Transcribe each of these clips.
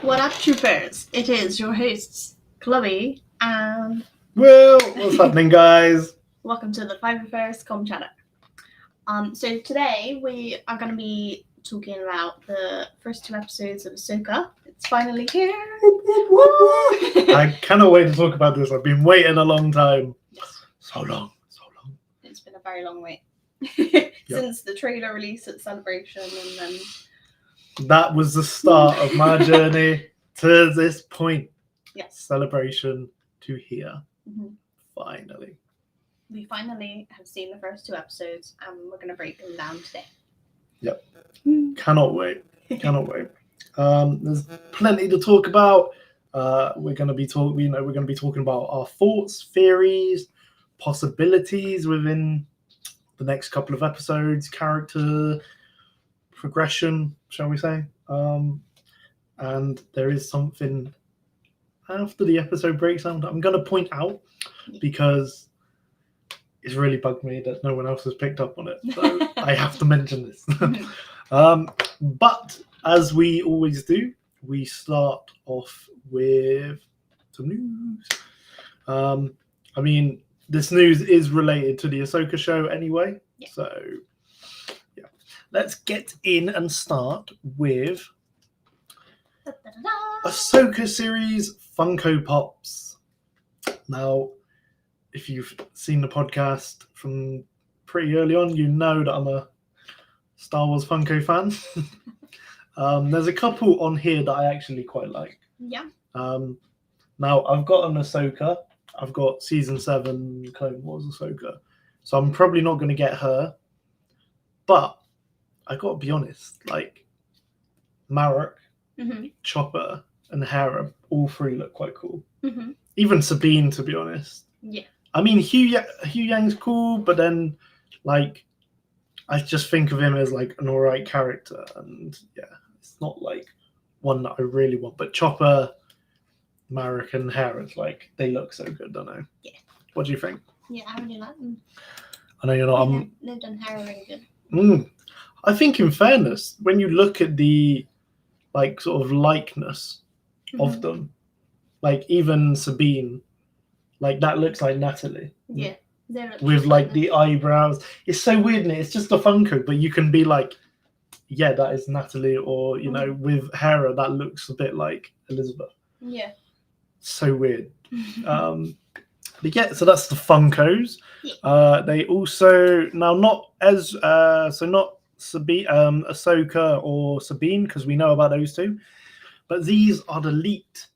What up, troopers? It is your hosts, Chloe, and Well, what's happening, guys? welcome to the Five Affairs Com Chatter. So today we are going to be talking about the first two episodes of Ahsoka. It's finally here. I cannot wait to talk about this. I've been waiting a long time. Yes, So long. it's been a very long wait since the trailer release at Celebration, and then That was the start of my journey to this point. yes, Celebration to here. Mhm. Finally. we finally have seen the first two episodes, and we're going to break them down today. Yep. Cannot wait. There's plenty to talk about. We're going to be talking about our thoughts, theories, possibilities within the next couple of episodes, character progression, shall we say? And there is something after the episode breaks down that I'm going to point out because it's really bugged me that no one else has picked up on it. So I have to mention this. But as we always do, we start off with some news. I mean, this news is related to the Ahsoka show anyway. Yeah. So, yeah. Let's get in and start with Ahsoka series Funko Pops. Now, if you've seen the podcast from pretty early on, you know that I'm a Star Wars Funko fan. There's a couple on here that I actually quite like. Yeah. Now, I've got an Ahsoka. I've got Season 7 Clone Wars Ahsoka. So I'm probably not going to get her. But I got to be honest, like Marek, Chopper, and Hera, all three look quite cool. Even Sabine, to be honest. Yeah. I mean, Hugh Yang's cool, but then, like, I just think of him as, like, an alright character. And, yeah, it's not, like, one that I really want. But Chopper, Marek, and Hera, like, they look so good, don't they? Yeah. What do you think? Yeah, I really like them. I know you're not... They've done Hera really good. I think, in fairness, when you look at the, like, sort of likeness of them, like, even Sabine... Like, that looks like Natalie. Yeah. With, like, the eyebrows. It's so weird, isn't it? It's just a Funko, but you can be like, yeah, that is Natalie. Or, you know, with Hera, that looks a bit like Elizabeth. Yeah. So weird. But yeah, so that's the Funkos. Yeah. They also, now not as, so not Sabine, Ahsoka or Sabine, because we know about those two. But these are the leaked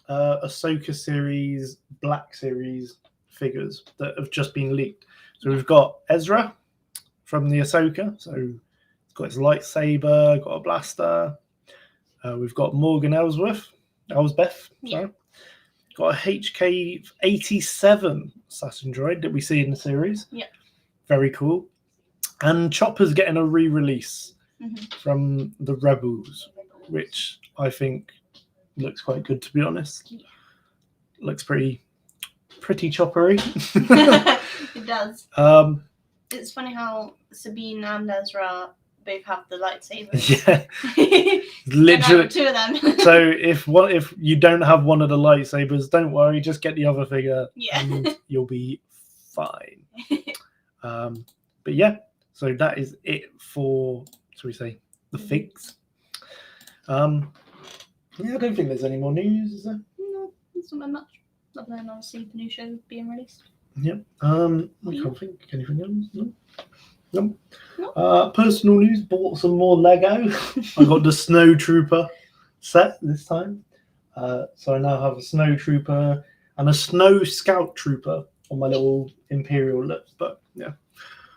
Ahsoka series, Black series figures that have just been leaked. So we've got Ezra from the Ahsoka. So he's got his lightsaber, got a blaster. We've got Morgan Elsbeth. Sorry. Got a HK-87 assassin droid that we see in the series. Yeah. Very cool. And Chopper's getting a re-release from the Rebels, which I think looks quite good, to be honest. Yeah. Looks pretty choppery. It does. It's funny how Sabine and Ezra both have the lightsabers. Yeah. Literally. Two of them. So if you don't have one of the lightsabers, don't worry, just get the other figure and you'll be fine. But yeah, so that is it for, shall we say, the figs. Yeah, I don't think there's any more news, is there? No, there's not much. Other than obviously the new show being released. Yep. I can't think anything else. No. Personal news, bought some more Lego. I got the Snow Trooper set this time. So I now have a Snow Trooper and a Snow Scout Trooper on my little Imperial lips. But yeah,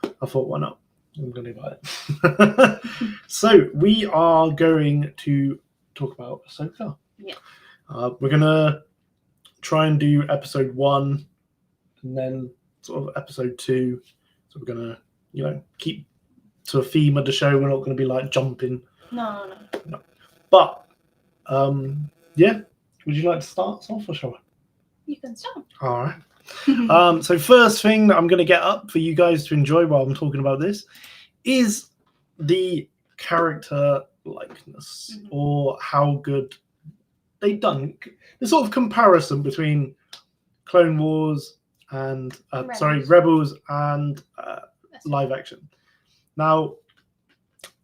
I thought, why not? I'm going to buy it. So we are going to talk about Ahsoka. Yeah. We're going to try and do episode 1 and then sort of episode 2. So we're going to, keep to a theme of the show. We're not going to be like jumping. No. But, yeah. Would you like to start off or shall I? You can start. All right. So first thing that I'm going to get up for you guys to enjoy while I'm talking about this is the character likeness or how good done the sort of comparison between Clone Wars and Rebels and live action. Now,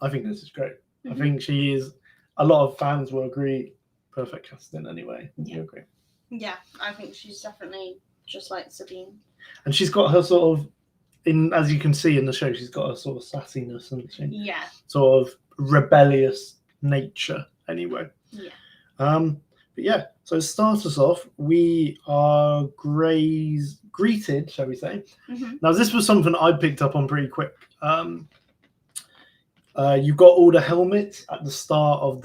I think this is great. I think she is. A lot of fans will agree. Perfect casting, anyway. Yeah. You agree? Yeah, I think she's definitely just like Sabine. And she's got her sort of, as you can see in the show, she's got a sort of sassiness and Yeah. sort of rebellious nature, anyway. Yeah. But yeah, so to start us off, we are greeted, shall we say? Now, this was something I picked up on pretty quick. You've got all the helmets at the start of at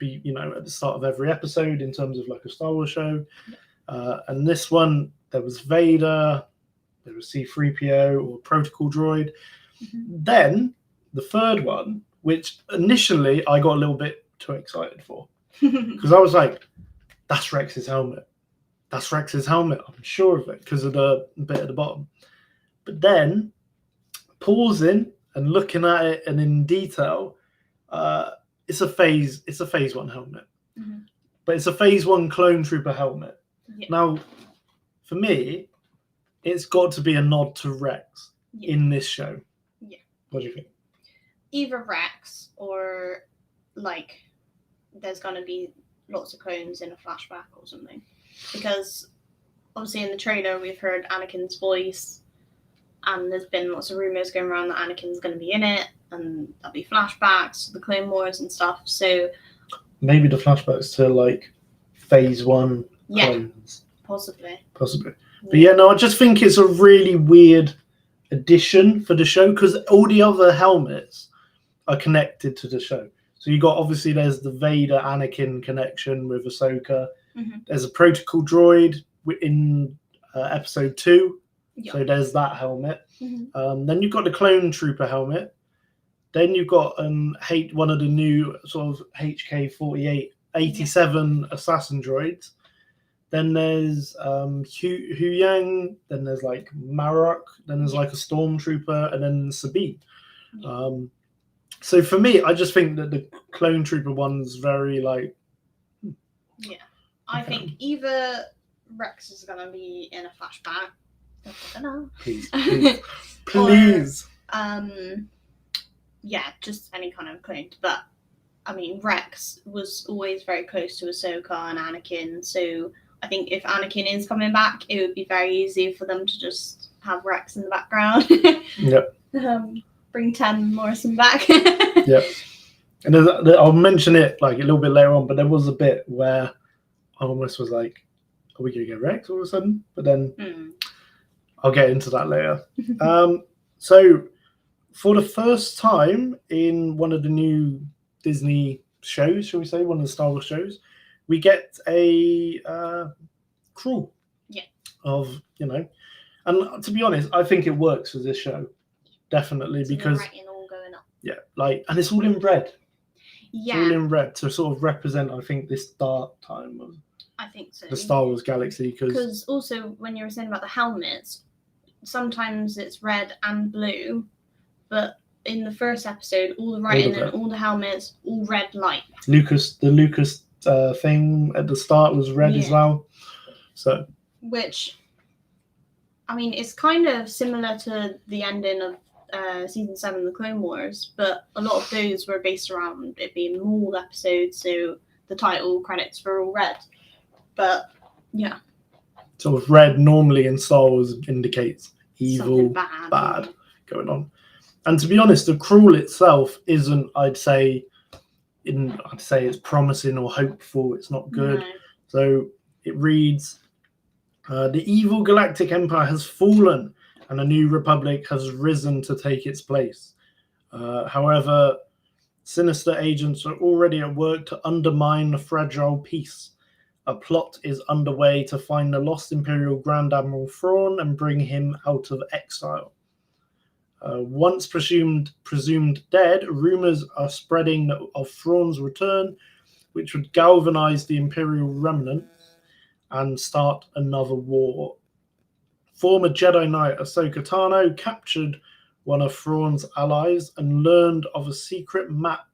the start of every episode in terms of like a Star Wars show. And this one, there was Vader, there was C-3PO or Protocol Droid. Then the third one, which initially I got a little bit too excited for, because I was like, that's Rex's helmet. That's Rex's helmet. I'm sure of it because of the bit at the bottom. But then pausing and looking at it and in detail, it's a phase 1 helmet. But it's a phase 1 clone trooper helmet. Yeah. Now, for me, it's got to be a nod to Rex in this show. Yeah. What do you think? Either Rex or like there's gonna be lots of clones in a flashback or something. Because obviously in the trailer we've heard Anakin's voice and there's been lots of rumours going around that Anakin's gonna be in it and there'll be flashbacks to the Clone Wars and stuff. So maybe the flashbacks to like phase 1 clones. Possibly. But yeah, no, I just think it's a really weird addition for the show because all the other helmets are connected to the show. So you got, obviously there's the Vader Anakin connection with Ahsoka. There's a Protocol Droid in episode 2. So there's that helmet. Then you've got the Clone Trooper helmet. Then you've got one of the new sort of HK-48 87 assassin droids. Then there's Huyang. Then there's like Marok. Then there's like a stormtrooper, and then Sabine. So for me, I just think that the Clone Trooper one's very like. Yeah, I think either Rex is gonna be in a flashback. Please. Or, yeah, just any kind of clone. But I mean, Rex was always very close to Ahsoka and Anakin, so I think if Anakin is coming back, it would be very easy for them to just have Rex in the background. Yep. Bring Tam Morrison back. Yep. And I'll mention it like a little bit later on, but there was a bit where I almost was like, are we going to get Rex all of a sudden? But then I'll get into that later. So for the first time in one of the new Disney shows, shall we say, one of the Star Wars shows, we get a crew of, and to be honest, I think it works for this show, definitely, so because all going up. And it's all in red. Yeah, it's all in red to sort of represent, I think, this dark time of I think so. The Star Wars galaxy, because also when you were saying about the helmets, sometimes it's red and blue, but in the first episode, all the writing and all the helmets, all red light. The Lucas thing at the start was red as well. So, which, I mean, it's kind of similar to the ending of season 7 of the Clone Wars, but a lot of those were based around it being Maul episodes, so the title credits were all red. But yeah, sort of red normally in Star Wars indicates evil, bad going on. And to be honest, the cruel itself isn't, I'd say it's promising or hopeful. It's not good. No. So it reads, the evil galactic empire has fallen and a new republic has risen to take its place. However, sinister agents are already at work to undermine the fragile peace. A plot is underway to find the lost Imperial Grand Admiral Thrawn and bring him out of exile. Once presumed dead, rumors are spreading of Thrawn's return, which would galvanize the Imperial remnant and start another war. Former Jedi Knight Ahsoka Tano captured one of Thrawn's allies and learned of a secret map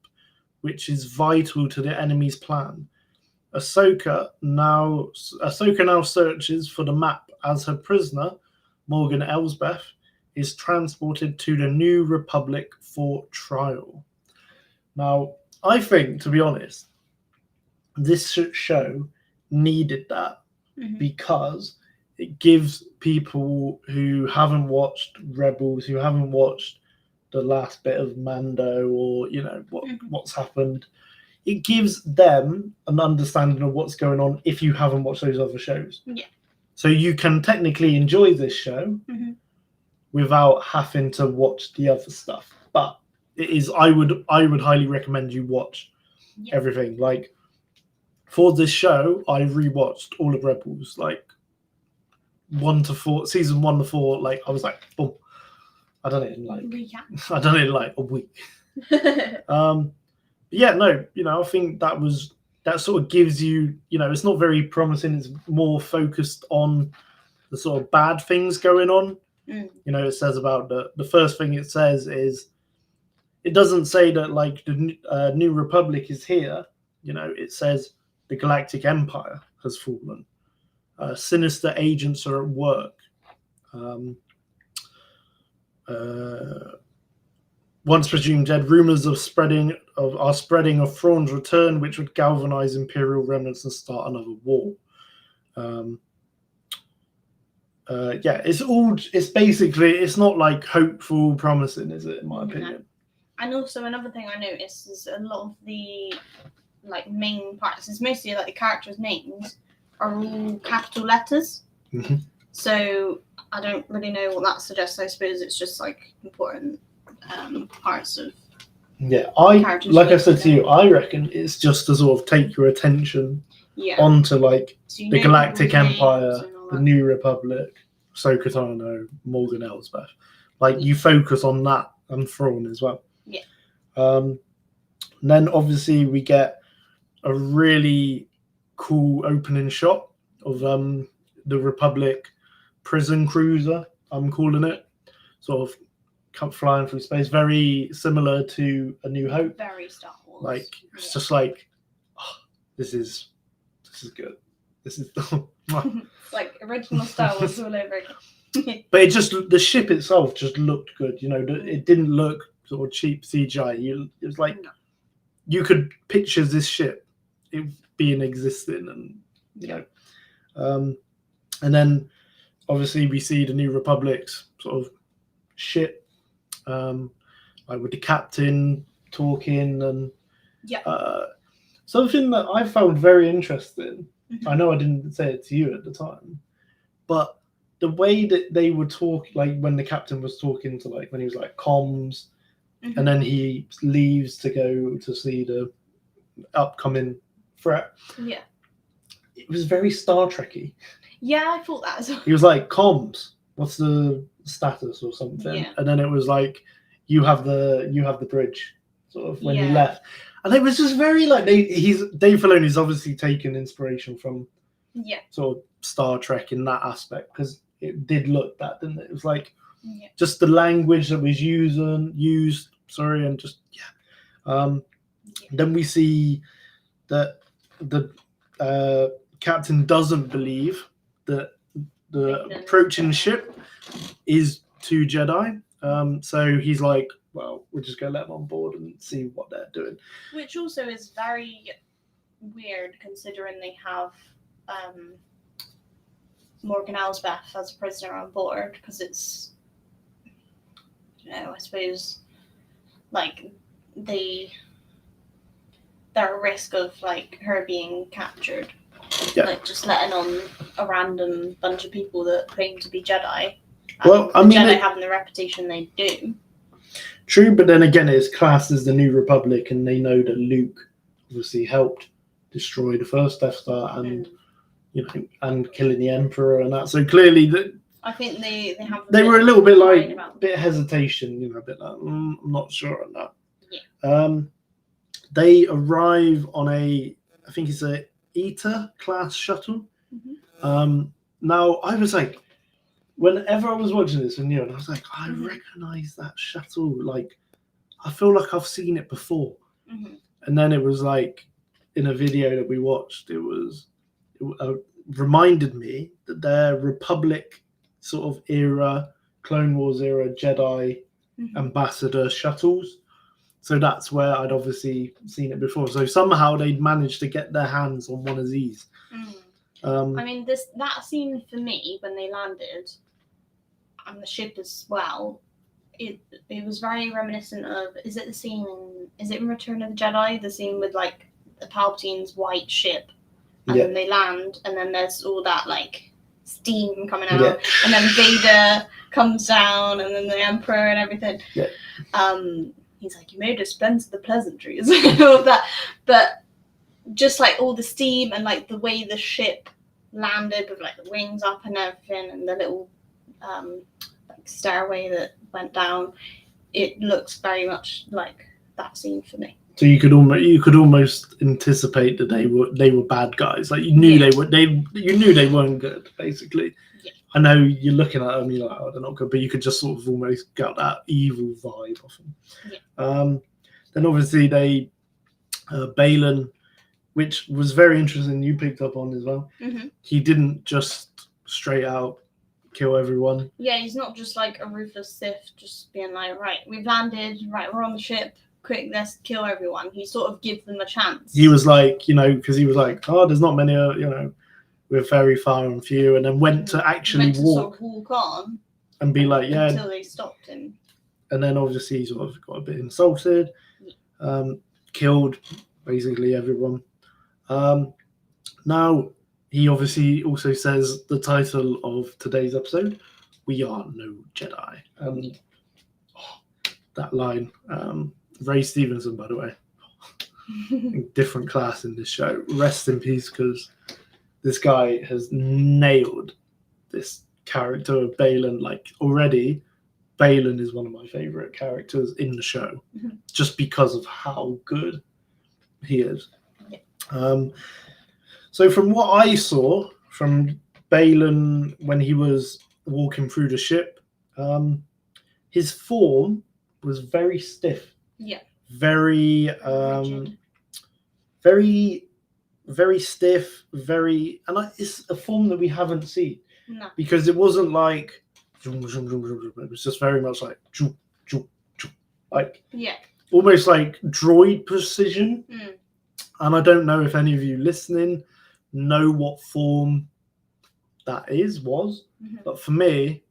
which is vital to the enemy's plan. Ahsoka now searches for the map as her prisoner, Morgan Elsbeth, is transported to the New Republic for trial. Now, I think, to be honest, this show needed that because it gives people who haven't watched Rebels, who haven't watched the last bit of Mando, or what's happened, it gives them an understanding of what's going on if you haven't watched those other shows. Yeah. So you can technically enjoy this show without having to watch the other stuff. But it is, I would highly recommend you watch everything. Like, for this show, I rewatched all of Rebels, like 1 to 4, season 1 to 4. Like, I was like, boom. I done it in like a week. Yeah, no, I think that sort of gives you, it's not very promising. It's more focused on the sort of bad things going on. It says about the first thing it says is, it doesn't say that like the New Republic is here. It says the Galactic Empire has fallen. Sinister agents are at work. Once presumed dead, rumors are spreading of Thrawn's return, which would galvanize Imperial remnants and start another war. It's basically, it's not like hopeful, promising, is it? In my opinion. And also another thing I noticed is a lot of the like main parts, it's mostly like the characters' names are all capital letters. So I don't really know what that suggests. I suppose it's just like important parts of. Yeah, I said to you, I reckon it's just to sort of take your attention onto like the Galactic Empire, the New Republic, Ahsoka Tano, Morgan Elsbeth. Like you focus on that and Thrawn as well. Yeah. And then obviously we get a really cool opening shot of the Republic prison cruiser, I'm calling it, sort of come flying through space, very similar to A New Hope. Very Star Wars. Like it's just like, this is good. This is like original Star Wars all over again. But the ship itself just looked good. It didn't look sort of cheap CGI. It was like you could picture this ship being existing, and and then obviously we see the New Republic's sort of ship, like with the captain talking, and something that I found very interesting. I know I didn't say it to you at the time, but the way that they would talk, like when the captain was talking to, like when he was like comms, and then he leaves to go to see the upcoming threat. Yeah, it was very Star Trek-y. Yeah, I thought that as well. He was like, comms, what's the status or something? And then it was like, you have the bridge, sort of when he left. And it was just very like Dave Filoni's obviously taken inspiration from sort of Star Trek in that aspect, because it did look that, didn't it? It was like just the language that was used, and just then we see that the captain doesn't believe that the approaching ship is 2 Jedi. So he's like, well, we're just going to let them on board and see what they're doing. Which also is very weird, considering they have Morgan Elsbeth as a prisoner on board, because it's, I suppose, like, they're at risk of, like, her being captured. Yeah. Like, just letting on a random bunch of people that claim to be Jedi. Well, I mean, Jedi having the reputation they do. True, but then again, it's classed as the New Republic, and they know that Luke obviously helped destroy the first Death Star, and and killing the Emperor and that. So clearly, I think they have. They were a little bit like bit hesitation, a bit like I'm not sure on that. Yeah. They arrive on I think it's a Eta class shuttle. Now I was like, whenever I was watching this with Neil, I was like, I recognize that shuttle. Like, I feel like I've seen it before. And then it was like, in a video that we watched. It reminded me that they're Republic sort of era, Clone Wars era Jedi ambassador shuttles. So that's where I'd obviously seen it before. So somehow they'd managed to get their hands on one of these. I mean, that scene for me when they landed on the ship as well, it was very reminiscent of, is it in Return of the Jedi, the scene with like the Palpatine's white ship, and then they land, and then there's all that like steam coming out, and then Vader comes down, and then the Emperor and everything. He's like, you may dispense the pleasantries and all of that, but just like all the steam and like the way the ship landed with like the wings up and everything, and the little like stairway that went down, it looks very much like that scene for me. So you could almost anticipate that they were bad guys. Like you knew you knew they weren't good, basically. Yeah. I know you're looking at them, you're like, oh, they're not good, but you could just sort of almost get that evil vibe off them. Yeah. Then obviously Balin, which was very interesting, you picked up on as well. He didn't just straight out kill everyone. Yeah, he's not just like a ruthless Sith, just being like, right, we've landed, right, we're on the ship, quick, let's kill everyone. He sort of gives them a chance. He was like, because he was like, oh, there's not many, we're very far and few, and then went to actually walk on and be like, yeah, until they stopped him. And then obviously he sort of got a bit insulted, killed basically everyone. Now he obviously also says the title of today's episode, "We Are No Jedi." That line, Ray Stevenson, by the way, different class in this show. Rest in peace, because this guy has nailed this character of Balin. Like already, Balin is one of my favorite characters in the show, just because of how good he is. Yeah. So from what I saw from Balin when he was walking through the ship, his form was very stiff. Yeah. Very very stiff, and it's a form that we haven't seen. No. Because it wasn't like it was just very much like almost like droid precision. And I don't know if any of you listening know what form that was, but for me,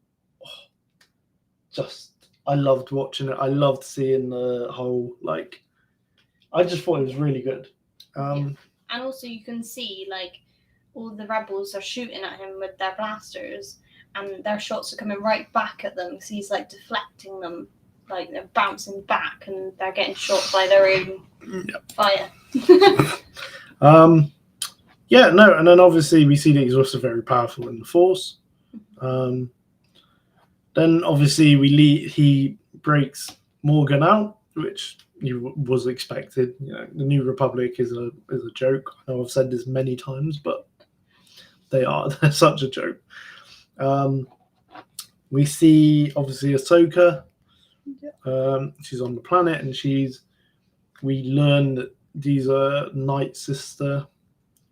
I loved watching it. I loved seeing the whole, like, I just thought it was really good. And also you can see, like, all the rebels are shooting at him with their blasters, and their shots are coming right back at them, because he's, like, deflecting them. Like, they're bouncing back, and they're getting shot by their own fire. And then obviously we see that he's also very powerful in the Force. Then obviously he breaks Morgan out, which was expected. The New Republic is a joke. I know I've said this many times, but they're such a joke. We see obviously Ahsoka. She's on the planet, and we learn that these are Night Sister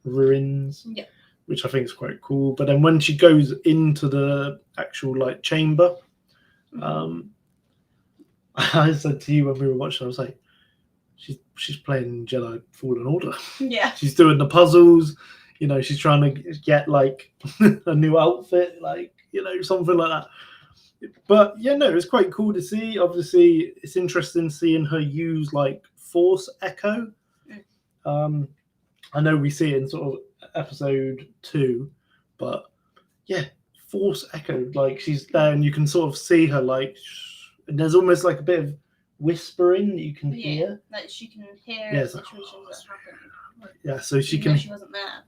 ruins, which I think is quite cool. But then when she goes into the actual like chamber, I said to you when we were watching, I was like, she's playing Jedi Fallen Order. Yeah, she's doing the puzzles. She's trying to get like a new outfit, like something like that. But it's quite cool to see. Obviously, it's interesting seeing her use like Force Echo. I know we see it in sort of episode 2, but Force Echo, like she's there and you can sort of see her, like, and there's almost like a bit of whispering that you can hear. Like she can hear situations that happen. Yeah, so she can. She wasn't there.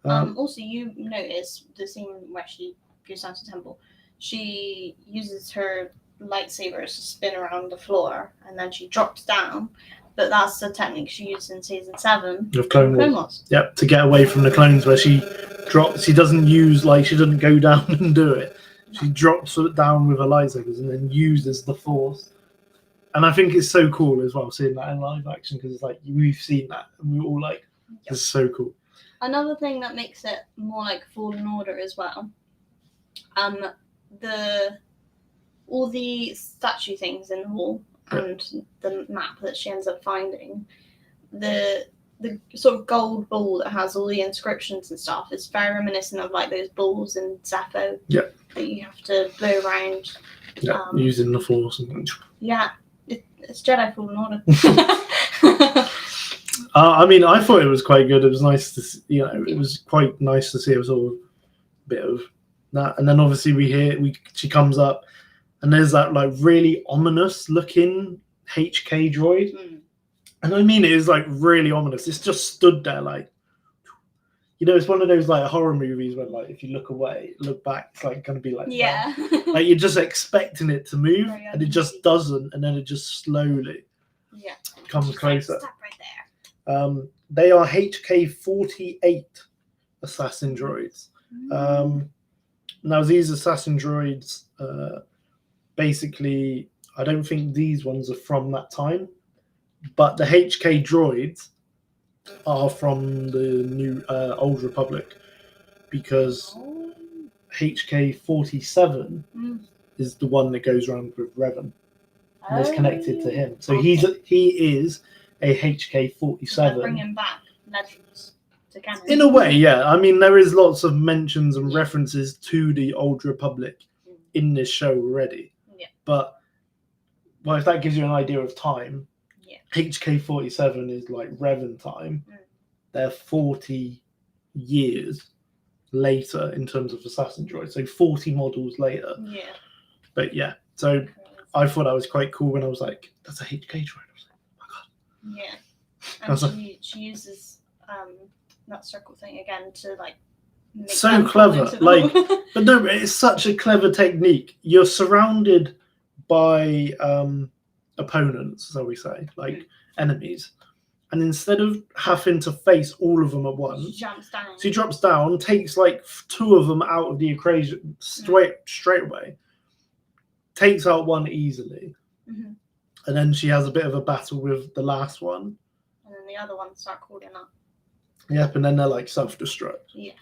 Yeah. Also, you notice the scene where she goes down to the temple. She uses her lightsabers to spin around the floor, and then she drops down. But that's the technique she used in season 7 of Clone Wars. Yep, to get away from the clones, where she drops. She doesn't use she doesn't go down and do it. She drops it down with her lightsabers and then uses the Force And I think it's so cool as well seeing that in live action because it's like we've seen that and we're all like, this is so cool. Another thing that makes it more like Fallen Order as well, all the statue things in the wall and the map that she ends up finding, the sort of gold ball that has all the inscriptions and stuff is very reminiscent of like those balls in Zepho that you have to blow around. Using the Force. It's Jedi Fallen Order. I mean, I thought it was quite good. It was nice to see, it was quite nice to see. It was all a bit of that. And then obviously she comes up and there's that like really ominous looking HK droid. And I mean, it is like really ominous. It's just stood there like, it's one of those like horror movies where like if you look away, look back, it's like going to be like like you're just expecting it to move and it just doesn't, and then it just slowly comes closer. Stop right there. They are HK-48 assassin droids. Now these assassin droids, basically, I don't think these ones are from that time, but the HK droids are from the new Old Republic, because HK-47 is the one that goes around with Revan and is connected to him. So he is a HK-47. Bringing back legends to canon. In a way, yeah. I mean, there is lots of mentions and references to the Old Republic in this show already. Yeah. But if that gives you an idea of time, HK-47 is like Revan time. They're 40 years later in terms of assassin droids. So 40 models later. Yeah. But yeah, so I thought that was quite cool when I was like, that's a HK droid. I was like, oh my god. Yeah. And she uses that circle thing again to like make so clever. Like but no, it's such a clever technique. You're surrounded by opponents, shall we say, like enemies, and instead of having to face all of them at once, she drops down, takes like 2 of them out of the equation straight away, takes out one easily, and then she has a bit of a battle with the last one, and then the other ones start calling up. Yep, and then they're like self-destruct. Yeah.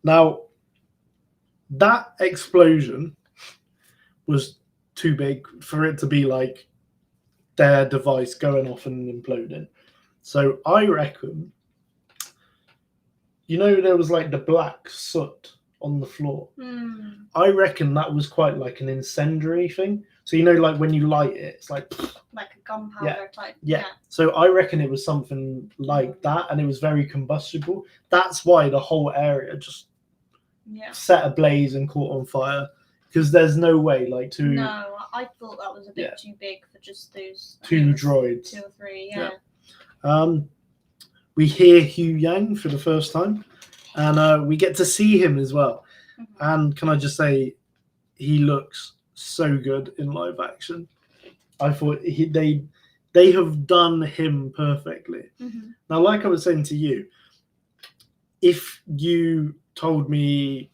Now that explosion was too big for it to be like their device going off and imploding. So I reckon, there was like the black soot on the floor. I reckon that was quite like an incendiary thing. So like when you light it, it's like a gunpowder type. Yeah. So I reckon it was something like that, and it was very combustible. That's why the whole area just set ablaze and caught on fire. Because there's no way, No, I thought that was a bit too big for just those 2 droids. 2 or 3, We hear Hugh Yang for the first time, and we get to see him as well. And can I just say, he looks so good in live action. I thought they have done him perfectly. Now, like I was saying to you, if you told me,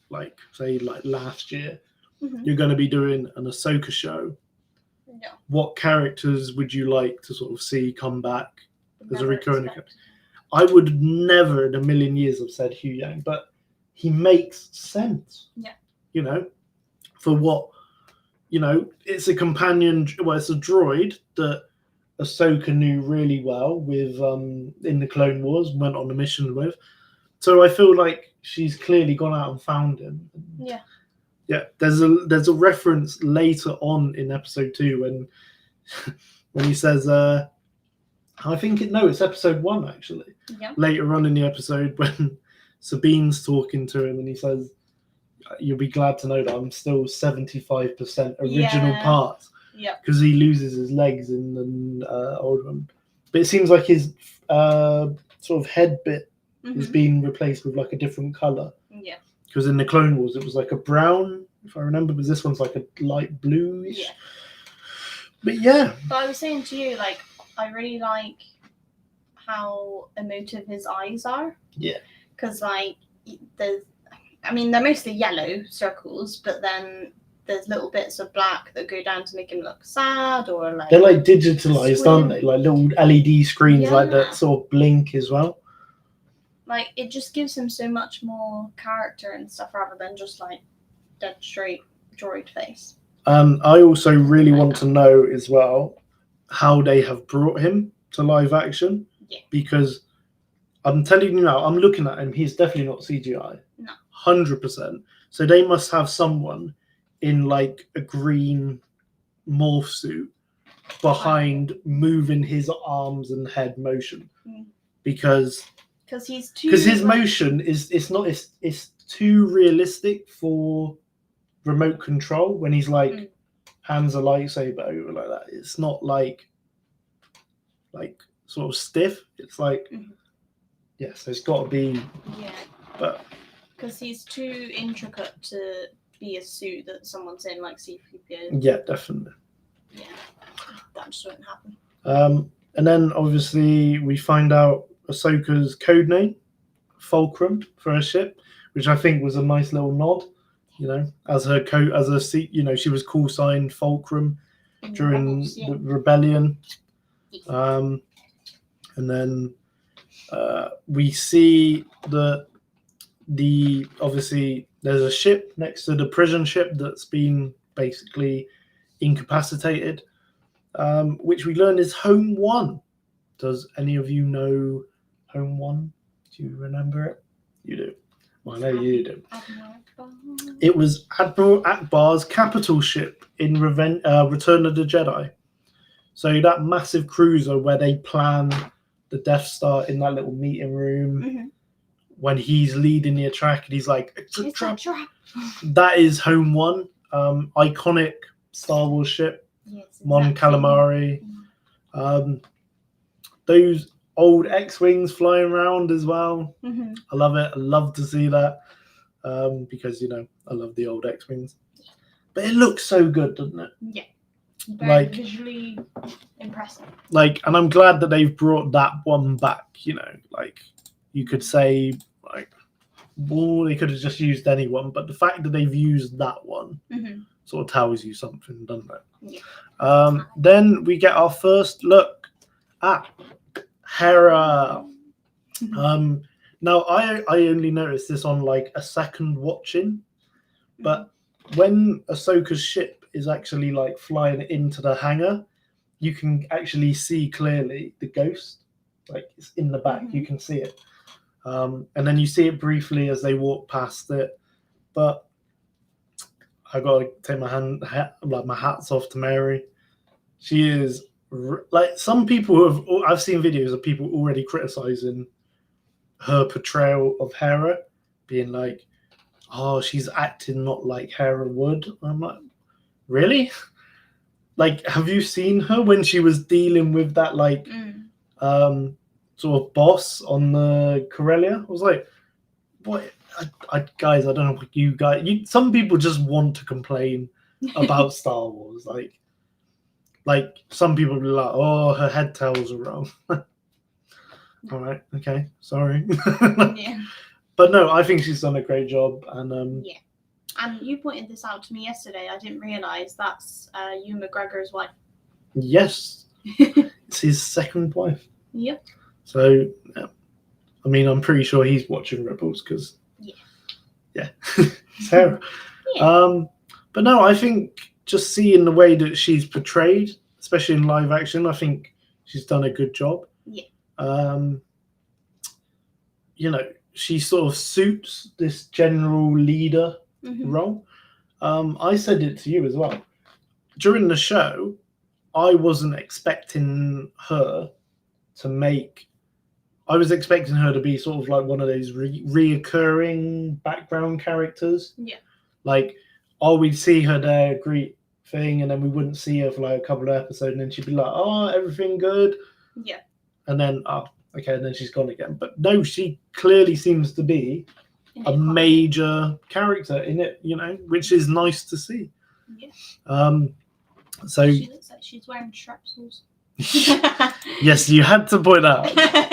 say last year, you're going to be doing an Ahsoka show, what characters would you like to sort of see come back as a recurring character? I would never in a million years have said Hugh Yang, but he makes sense. For what, it's a companion, it's a droid that Ahsoka knew really well with in the Clone Wars, went on a mission with. So I feel like she's clearly gone out and found him. Yeah, there's a reference later on in episode 2 when he says, it's episode 1 actually. Yeah. Later on in the episode when Sabine's talking to him and he says, "You'll be glad to know that I'm still 75% original parts." Yeah. Because he loses his legs in the old one, but it seems like his sort of head bit is being replaced with like a different color. Yeah. Because in the Clone Wars, it was like a brown, if I remember, but this one's like a light bluish. Yeah. But yeah. But I was saying to you, I really like how emotive his eyes are. Yeah. Because, they're mostly yellow circles, but then there's little bits of black that go down to make him look sad, or like They're like digitalized, aren't they? Like little LED screens, like Yeah. that sort of blink as well. like it just gives him so much more character and stuff rather than just like dead straight droid face. I also really want to know as well how they have brought him to live action. Yeah. Because I'm telling you now, I'm looking at him. He's definitely not CGI. No. 100%. So they must have someone in like a green morph suit behind moving his arms and head motion, because he's too. because his motion is it's too realistic for remote control when he's like hands a lightsaber over like that. It's not like sort of stiff. It's like yes, it's got to be. Yeah. But because he's too intricate to be a suit that someone's in, like C-3PO. yeah, definitely. Yeah, that just wouldn't happen. And then obviously we find out Ahsoka's code name, Fulcrum, for her ship, which I think was a nice little nod. You know, as her seat, you know, she was call signed Fulcrum during the rebellion. And then we see the obviously there's a ship next to the prison ship that's been basically incapacitated, which we learn is Home One. Does any of you know Home One? Do you remember it? You do. Well, I know you do. It was Admiral Akbar's capital ship in Return of the Jedi. So that massive cruiser where they plan the Death Star in that little meeting room, when he's leading the attack and he's like, it's a trap. That is Home One. Iconic Star Wars ship. Yes, exactly. Mon Calamari. Those old X-Wings flying around as well. I love it. I love to see that, because, you know, I love the old X-Wings. But it looks so good, doesn't it? Yeah. Very visually impressive. Like, and I'm glad that they've brought that one back, you know. Like, you could say, like, well, they could have just used anyone, but the fact that they've used that one sort of tells you something, doesn't it? Yeah. Then we get our first look at Hera. Now I only noticed this on like a second watching, but when Ahsoka's ship is actually like flying into the hangar, you can actually see clearly the ghost, like it's in the back. You can see it, and then you see it briefly as they walk past it. But I gotta take my hats off to Mary. She is like, some people I've seen videos of people already criticizing her portrayal of Hera, being like, oh, she's acting not like Hera would. I'm like, really? Like, have you seen her when she was dealing with that like sort of boss on the Corellia? I was like, what? Guys, I don't know what you guys. Some people just want to complain about Star Wars. Like some people will be like, oh, her head tails are wrong. All right, okay, sorry. Yeah. But no, I think she's done a great job, and yeah. And you pointed this out to me yesterday. I didn't realise that's Ewan McGregor's wife. Yes, it's his second wife. Yep. So, yeah. I mean, I'm pretty sure he's watching Rebels because, yeah, Sarah. Yeah. But no, I think just seeing the way that she's portrayed, especially in live action, I think she's done a good job. Yeah. You know, she sort of suits this general leader role. I said it to you as well. During the show, I wasn't expecting her to make... I was expecting her to be sort of like one of those reoccurring background characters. Yeah. Like, we'd see her there, greet thing, and then we wouldn't see her for like a couple of episodes, and then she'd be like, oh, everything good? Yeah. And then, okay, and then she's gone again. But no, she clearly seems to be a major character in it, you know, which is nice to see. Yeah. So she looks like she's wearing strapsals. Yes, you had to point that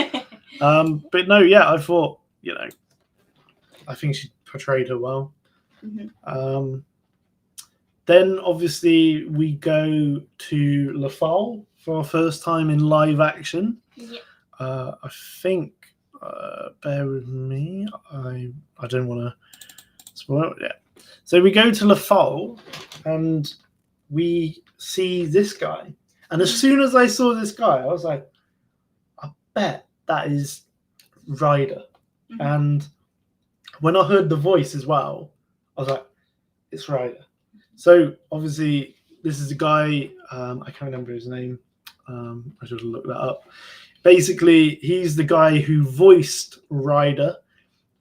out. But no, yeah, I thought, you know, I think she portrayed her well. Then obviously we go to Lafal for our first time in live action. Yeah. I think, bear with me, I don't want to spoil it yet. So we go to Lafal and we see this guy. And as soon as I saw this guy, I was like, I bet that is Ryder. Mhm. And when I heard the voice as well, I was like, it's Ryder. So obviously, this is a guy, I can't remember his name. I should have looked that up. Basically, he's the guy who voiced Ryder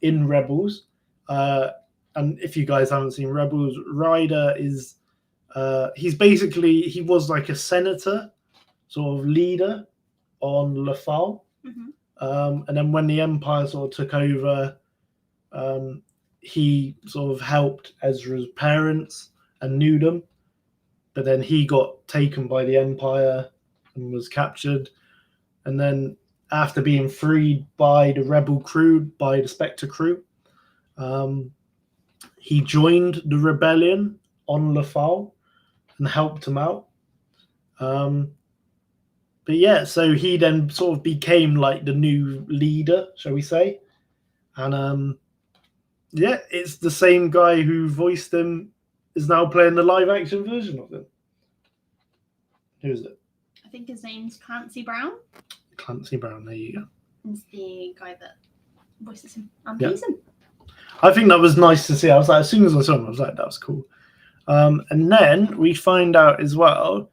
in Rebels. And if you guys haven't seen Rebels, Ryder is he was like a senator, sort of leader on Lafal. Mhm. And then when the Empire sort of took over, he sort of helped Ezra's parents and knew them. But then he got taken by the Empire and was captured. And then after being freed by the Rebel crew, by the Spectre crew, he joined the rebellion on Lafal and helped him out. But yeah, so he then sort of became like the new leader, shall we say. And yeah, it's the same guy who voiced him is now playing the live action version of him. Who is it? I think his name's Clancy Brown. Clancy Brown, there you go. He's the guy that voices him. Yeah. He's in. I think that was nice to see. I was like, as soon as I saw him, I was like, that was cool. And then we find out as well,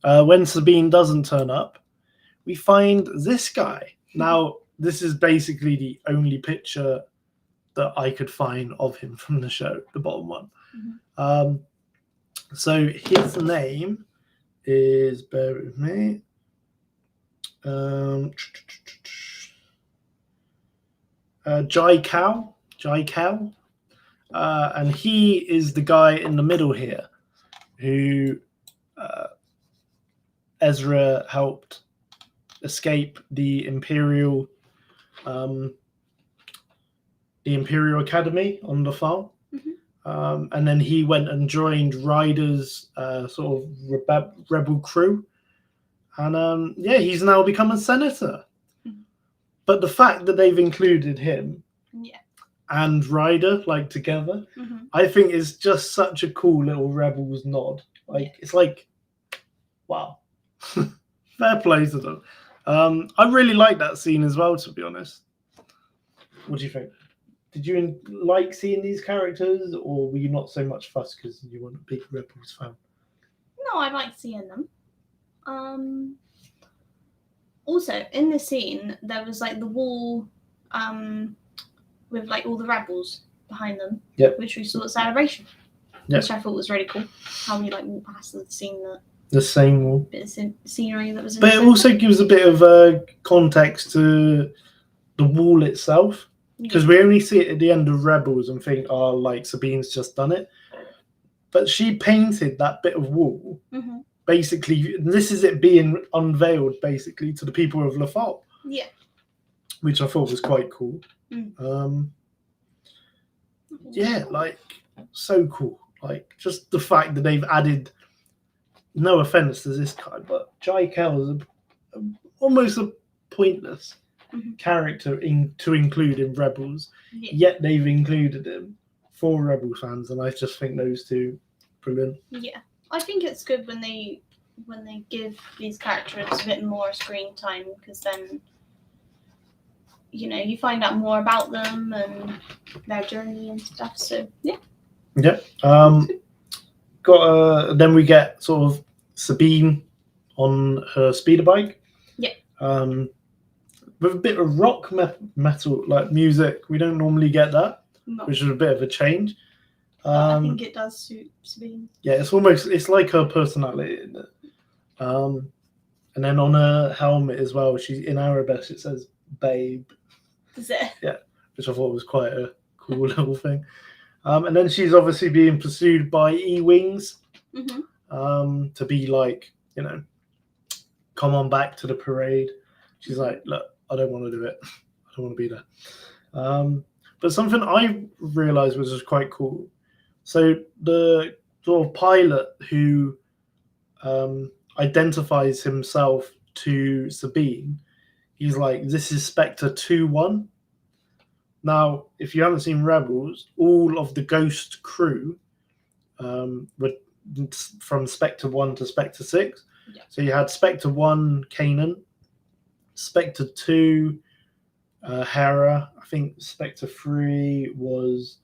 when Sabine doesn't turn up, we find this guy. Now, this is basically the only picture that I could find of him from the show, the bottom one. Mhm. So his name is, bear with me, Jai Cal, and he is the guy in the middle here who Ezra helped escape the Imperial Academy on Lafal. Mhm. And then he went and joined Ryder's sort of rebel crew. And yeah, he's now become a senator. Mhm. But the fact that they've included him Yeah. and Ryder like together, Mhm. I think is just such a cool little Rebels nod. Like it's like, wow, fair play to them. I really like that scene as well, to be honest. What do you think? Did you like seeing these characters, or were you not so much fussed because you weren't a big Rebels fan? No, I like seeing them. Also, in the scene, there was like the wall with like all the rebels behind them, Yep. which we saw at Celebration, Yep. which I thought was really cool. How we like walk past the scene, The same wall. bit of scenery that was in But the it centre. also gives a bit of context to the wall itself, because we only see it at the end of Rebels and think, oh, like Sabine's just done it. But she painted that bit of wall. Mm-hmm. Basically, this is it being unveiled basically to the people of Lafal. Yeah. Which I thought was quite cool. Yeah, like so cool. Like just the fact that they've added, no offense to this guy, but Jai Kel is almost a pointless character to include in Rebels. Yeah. Yet they've included him for Rebel fans, and I just think those two brilliant. Yeah, I think it's good when they give these characters a bit more screen time, because then you find out more about them and their journey and stuff. So yeah. Yep. Then we get sort of Sabine on her speeder bike. Yeah. With a bit of rock metal like music. We don't normally get that, which is a bit of a change. I think it does suit Sabine. Yeah, it's like her personality, isn't it? And then on her helmet as well, she's in Arabic, it says "babe." Is it? Yeah, which I thought was quite a cool little thing. And then she's obviously being pursued by E-Wings to be like, come on back to the parade. She's like, look, I don't want to do it. I don't want to be there. But something I realised was just quite cool. So the sort of pilot who identifies himself to Sabine. He's like, this is Spectre 2-1. Now, if you haven't seen Rebels, all of the Ghost crew were from Spectre 1 to Spectre 6. Yeah. So you had Spectre 1, Kanan, Spectre 2, Hera. I think Spectre 3 was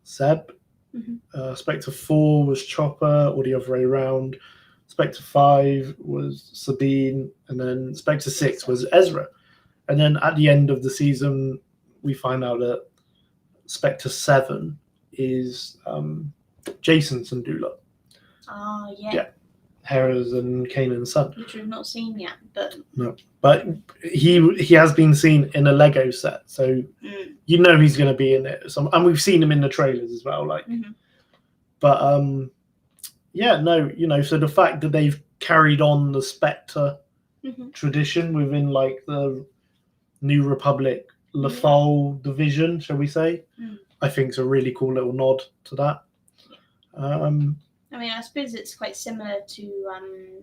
Zeb. Spectre 4 was Chopper, or the other way around. Spectre 5 was Sabine, and then Spectre 6 was Ezra. And then at the end of the season, we find out that Spectre 7 is Jason Syndulla. Oh, yeah. Yeah. Hera's and Kanan's son. Which we've not seen yet, but... No. But he has been seen in a Lego set, so you know he's going to be in it. And we've seen him in the trailers as well. Like, But, yeah, no, you know, so the fact that they've carried on the Spectre tradition within, like, the New Republic Lafol division, shall we say, I think it's a really cool little nod to that. I mean, I suppose it's quite similar to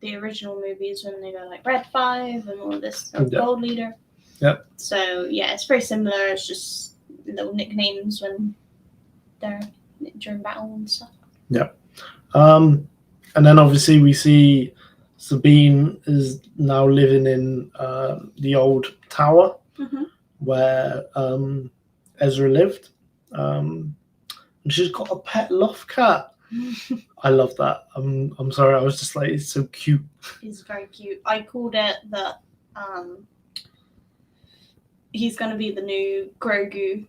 the original movies when they go like Red 5 and all this Gold Leader. Yep. So yeah, it's very similar. It's just little nicknames when they're during battle and stuff. Yep. And then obviously we see Sabine is now living in the old tower where Ezra lived. And she's got a pet loft cat. I love that. I'm sorry, I was just like, it's so cute. It's very cute. I called it that he's going to be the new Grogu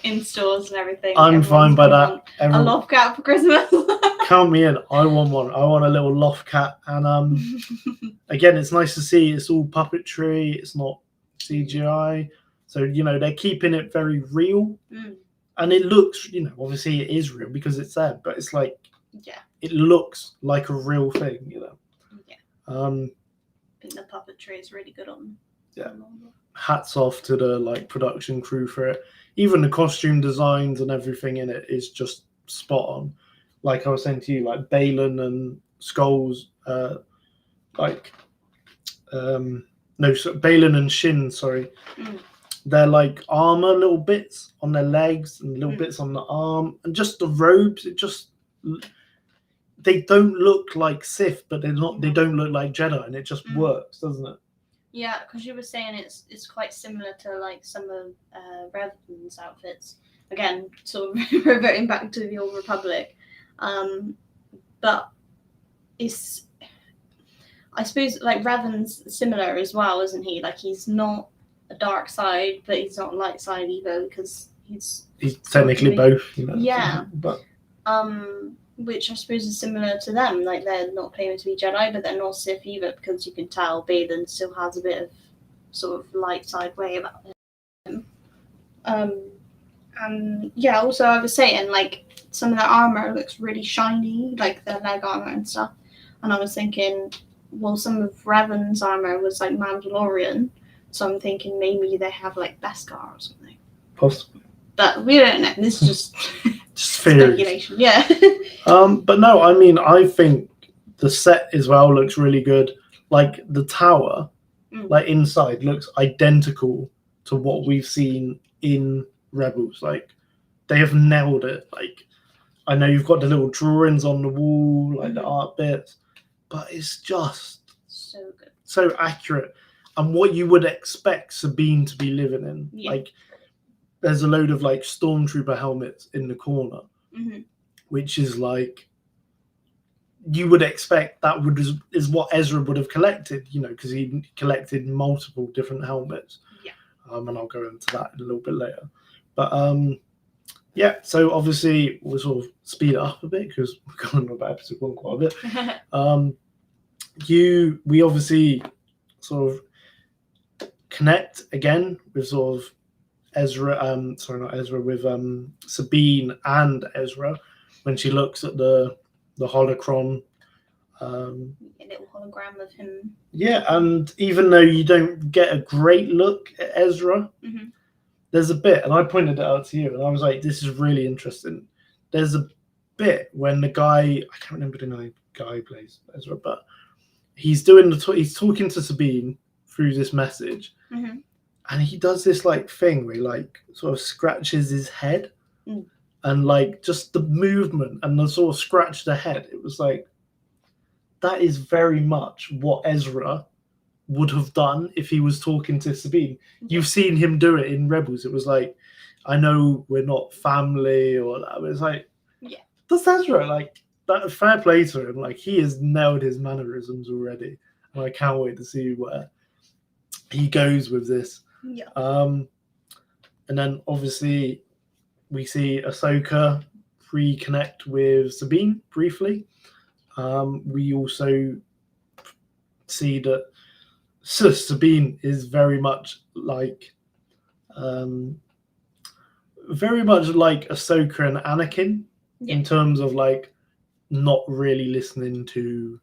in stores and everything. I'm fine by that. A loft cat for Christmas. Count me in. I want one. I want a little loft cat. And again, it's nice to see it's all puppetry. It's not CGI. So, you know, they're keeping it very real. And it looks, you know, obviously it is real because it's there, but it's like, it looks like a real thing, you know. Yeah. I think the puppetry is really good on. Yeah. Hats off to the like production crew for it. Even the costume designs and everything in it is just spot on. Like I was saying to you, like Balin and Skull's, Balin and Shin, sorry. They're like armor little bits on their legs and little bits on the arm, and just the robes. It just, they don't look like Sith, but they're not. They don't look like Jedi, and it just works, doesn't it? Yeah, because you were saying it's quite similar to like some of Revan's outfits. Again, sort of reverting back to the Old Republic, but it's, I suppose, like Revan's similar as well, isn't he? Like he's not a dark side, but he's not a light side either because he's technically both, you know. Yeah, but which I suppose is similar to them. Like they're not claiming to be Jedi, but they're not Sith either because you can tell Balin still has a bit of sort of light side way about him. And yeah, also I was saying like some of their armor looks really shiny, like their leg armor and stuff. And I was thinking, well, some of Revan's armor was like Mandalorian. So I'm thinking maybe they have like Beskar or something. Possibly. But we don't know. This is just speculation. Yeah. But no, I mean, I think the set as well looks really good. Like the tower, like inside, looks identical to what we've seen in Rebels. Like they have nailed it. Like I know you've got the little drawings on the wall, like the art bits, but it's just so good, so accurate. And what you would expect Sabine to be living in. Yeah. Like, there's a load of, like, stormtrooper helmets in the corner, which is, like, you would expect that is what Ezra would have collected, you know, because he collected multiple different helmets. Yeah. And I'll go into that a little bit later. But, yeah, so obviously we'll sort of speed it up a bit because we've gone about episode 1 quite a bit. We obviously sort of connect again with sort of Ezra, with Sabine and Ezra when she looks at the holocron. A little hologram of him. Yeah, and even though you don't get a great look at Ezra, there's a bit, and I pointed it out to you, and I was like, this is really interesting. there's a bit when the guy, I can't remember the name of the guy who plays Ezra, but he's he's talking to Sabine through this message, Mm-hmm. and he does this like thing where he like sort of scratches his head, Mm. and like just the movement and the sort of scratch the head. It was like, that is very much what Ezra would have done if he was talking to Sabine. You've seen him do it in Rebels. It was like, I know we're not family or that, but it's like, yeah, that's Ezra. Like, that, fair play to him. Like, he has nailed his mannerisms already, and I can't wait to see where he goes with this. Yeah. And then obviously we see Ahsoka reconnect with Sabine briefly. We also see that Sabine is very much like Ahsoka and Anakin in terms of like not really listening to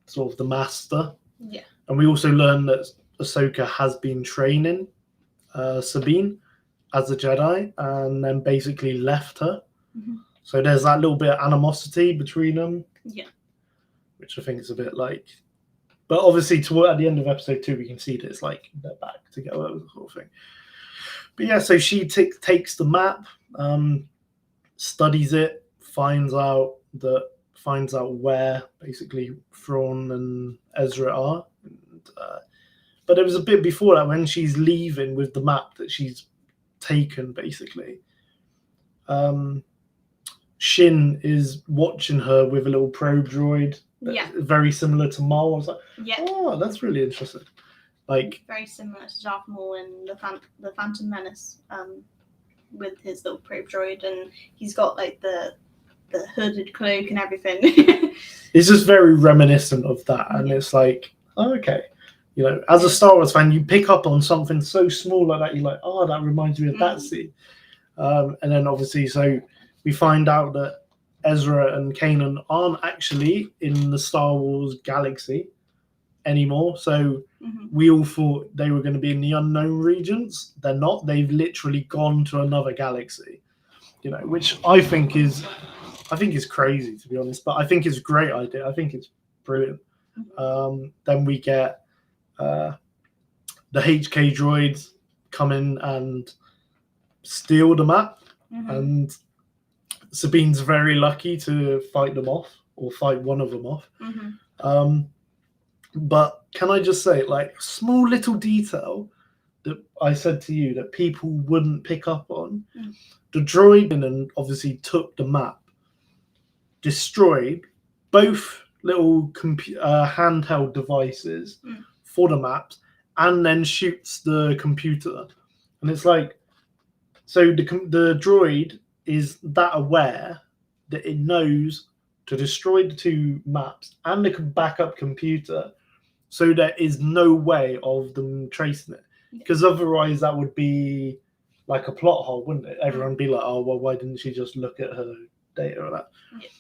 sort of the master. Yeah. And we also learn that Ahsoka has been training Sabine as a Jedi and then basically left her. Mm-hmm. So there's that little bit of animosity between them. Yeah. Which I think is a bit like, but obviously at the end of episode 2 we can see that it's like they're back together, the whole thing. But yeah, so she takes the map, studies it, finds out where basically Thrawn and Ezra are. And, but it was a bit before that when she's leaving with the map that she's taken, basically. Shin is watching her with a little probe droid. Yeah. Very similar to Maul. I was like, yeah, oh, that's really interesting. Like, very similar to Darth Maul in the Phantom Menace, with his little probe droid, and he's got like the hooded cloak and everything. It's just very reminiscent of that, and it's like, oh, okay, you know, as a Star Wars fan, you pick up on something so small like that. You're like, oh, that reminds me of that scene. And then obviously, so we find out that Ezra and Kanan aren't actually in the Star Wars galaxy anymore. So we all thought they were going to be in the unknown regions. They're not. They've literally gone to another galaxy, you know, which I think is crazy, to be honest, but I think it's a great idea. I think it's brilliant. Then we get the HK droids come in and steal the map, and Sabine's very lucky to fight them off, or fight one of them off. But can I just say, like, small little detail that I said to you that people wouldn't pick up on, the droid and obviously took the map, destroyed both little handheld devices for the maps, and then shoots the computer. And it's like, so the droid is that aware that it knows to destroy the 2 maps and the backup computer, so there is no way of them tracing it. Because otherwise that would be like a plot hole, wouldn't it? Everyone would be like, oh, well, why didn't she just look at her data or that?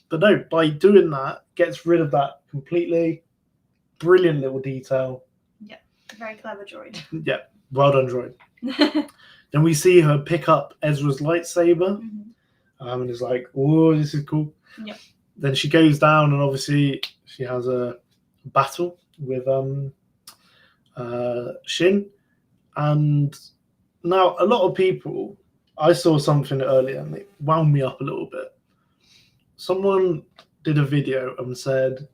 But no, by doing that, gets rid of that completely. Brilliant little detail. Yeah, very clever droid. Yeah, well done, droid. Then we see her pick up Ezra's lightsaber, and it's like, oh, this is cool. Yeah. Then she goes down, and obviously she has a battle with Shin. And now a lot of people, I saw something earlier, and it wound me up a little bit. Someone did a video and said,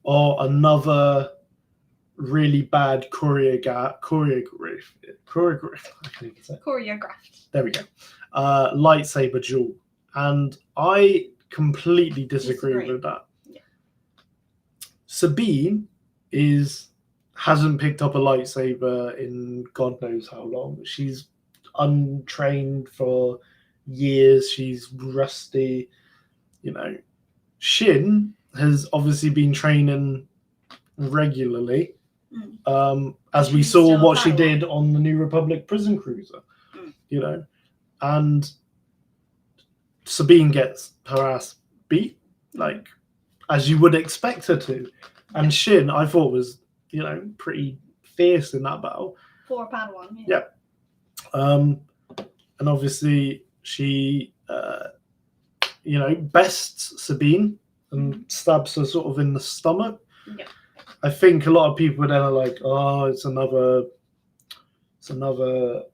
another really bad choreographed. I can't even say. Choreographed. There we go. Lightsaber duel, and I completely disagree with that. Yeah. Sabine hasn't picked up a lightsaber in God knows how long. She's untrained for years. She's rusty. You know, Shin has obviously been training regularly. As we saw what she did on the New Republic prison cruiser, you know, and Sabine gets her ass beat, like, as you would expect her to. And Shin, I thought, was, you know, pretty fierce in that battle. For a Padawan. Yeah. And obviously she bests Sabine and stabs her sort of in the stomach. Yeah. I think a lot of people then are like, oh, it's another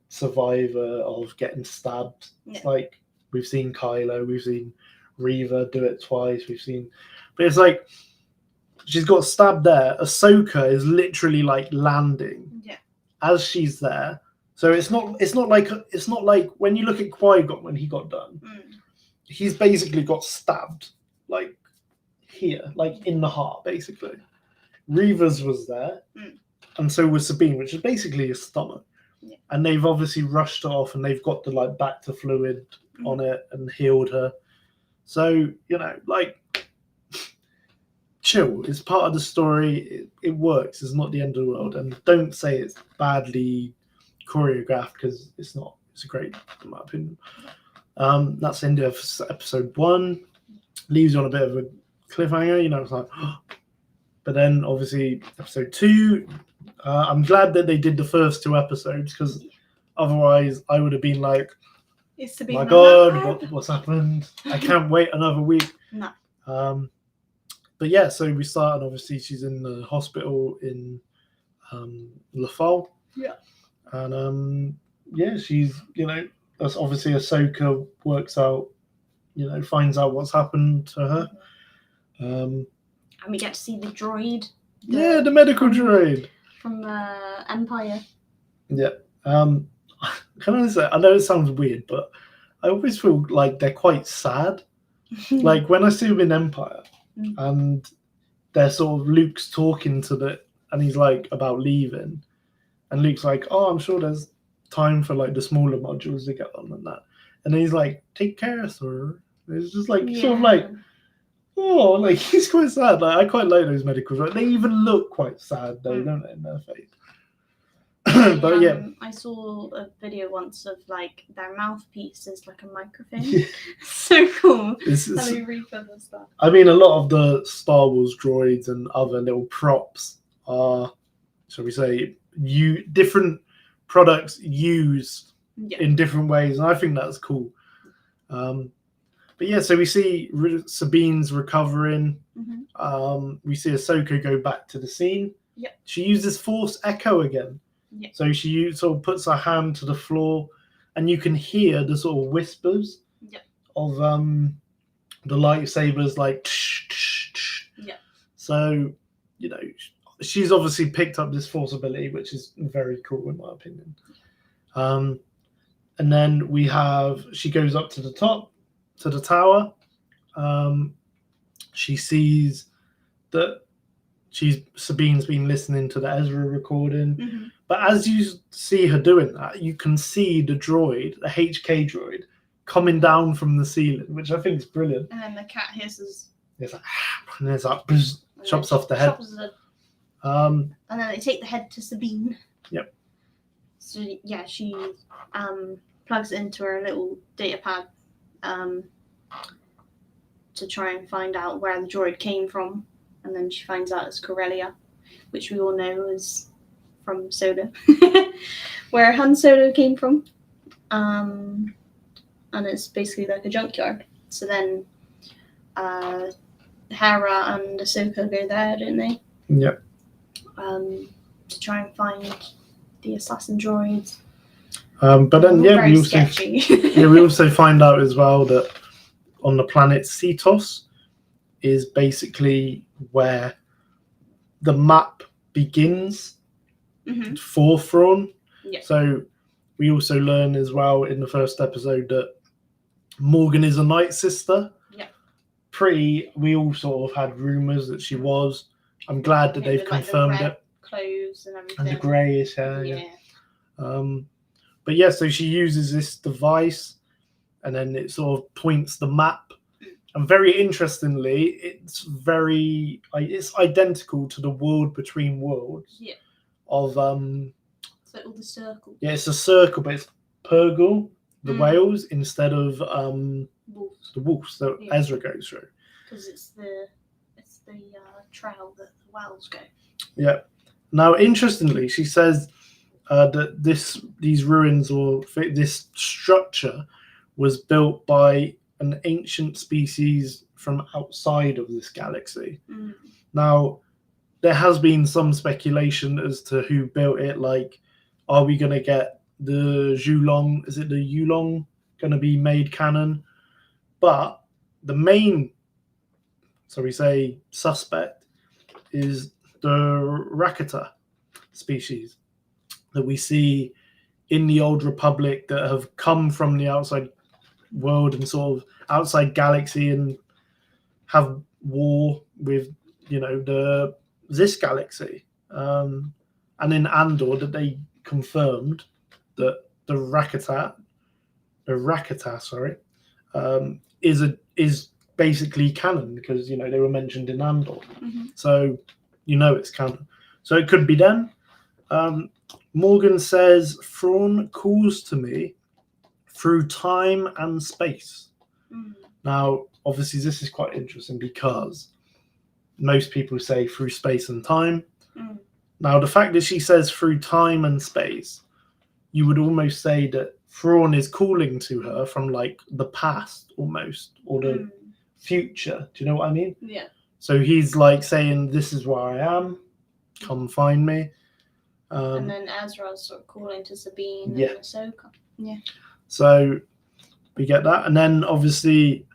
survivor of getting stabbed. Yeah. It's like we've seen Kylo, we've seen Reva do it twice, but it's like she's got stabbed there. Ahsoka is literally like landing as she's there. So it's not like when you look at Qui-Gon when he got done, he's basically got stabbed like here, like in the heart, basically. Reva's was there, and so was Sabine, which is basically his stomach. Yeah. And they've obviously rushed her off, and they've got the like back to fluid on it and healed her. So chill. It's part of the story. It works. It's not the end of the world. And don't say it's badly choreographed because it's not. It's great in my opinion. That's the end of episode 1. Leaves you on a bit of a cliffhanger. It's like. But then, obviously, episode 2, I'm glad that they did the first 2 episodes because otherwise I would have been like, my God, what's happened? I can't wait another week. No. But yeah, so we start, and obviously she's in the hospital in La Folle. Yeah. And she's, that's obviously Ahsoka works out, finds out what's happened to her. And we get to see the droid. The medical droid. From Empire. Yeah. Can I say, I know it sounds weird, but I always feel like they're quite sad. Like when I see them in Empire and they're sort of Luke's talking to and he's like about leaving. And Luke's like, oh, I'm sure there's time for like the smaller modules to get on and that. And then he's like, take care, sir. It's just like, sort of like, oh, like he's quite sad. Like I quite like those medicals. Right? They even look quite sad though, don't they, in their face? But I saw a video once of like their mouthpiece is like a microphone. Yeah. So cool. It's, How they repurpose that. I mean, a lot of the Star Wars droids and other little props are, shall we say, different products used in different ways, and I think that's cool. But yeah, so we see Sabine's recovering. We see Ahsoka go back to the scene. Yep. She uses Force Echo again. Yep. So she sort of puts her hand to the floor, and you can hear the sort of whispers of the lightsabers, like. Yeah. So she's obviously picked up this Force ability, which is very cool in my opinion. And then she goes up to the top. To the tower. She sees that Sabine's been listening to the Ezra recording, but as you see her doing that, you can see the droid, the HK droid, coming down from the ceiling, which I think is brilliant. And then the cat hisses. It's like, and there's like, chops off the head. And then they take the head to Sabine. Yep. So yeah, she plugs it into her little data pad. To try and find out where the droid came from, and then she finds out it's Corellia, which we all know is from Solo, where Han Solo came from, and it's basically like a junkyard. So then Hera and Ahsoka go there, don't they? Yep. To try and find the assassin droids. But then we also find out as well that on the planet Cetos is basically where the map begins for Thrawn. Yeah. So we also learn as well in the first episode that Morgan is a Night Sister. Yeah. We all sort of had rumours that she was. I'm glad that they've confirmed it. Clothes and everything. And the greyish hair. Yeah. But yeah, so she uses this device, and then it sort of points the map. And very interestingly, it's identical to the World Between Worlds. Yeah. Of So all the circles. Yeah, it's a circle, but it's Purgle, the whales, instead of wolves. The wolves that Ezra goes through. Because it's the trail that the whales go. Yeah. Now, interestingly, she says that these ruins or this structure was built by an ancient species from outside of this galaxy. Mm. Now, there has been some speculation as to who built it. Like, are we going to get the Yulong? Is it the Yulong going to be made canon? But the main, so we say, suspect is the Rakata species that we see in the Old Republic that have come from the outside world and sort of outside galaxy and have war with, this galaxy. And in Andor, that they confirmed that the Rakata, sorry, is basically canon because they were mentioned in Andor. Mm-hmm. So it's canon. So it could be them. Morgan says Thrawn calls to me through time and space. Mm. Now, obviously, this is quite interesting because most people say through space and time. Mm. Now, the fact that she says through time and space, you would almost say that Thrawn is calling to her from like the past almost, or the future. Do you know what I mean? Yeah. So he's like saying, "This is where I am. Come find me." And then Ezra's sort of calling to Sabine Yeah. and Ahsoka. Yeah. So we get that, and then obviously,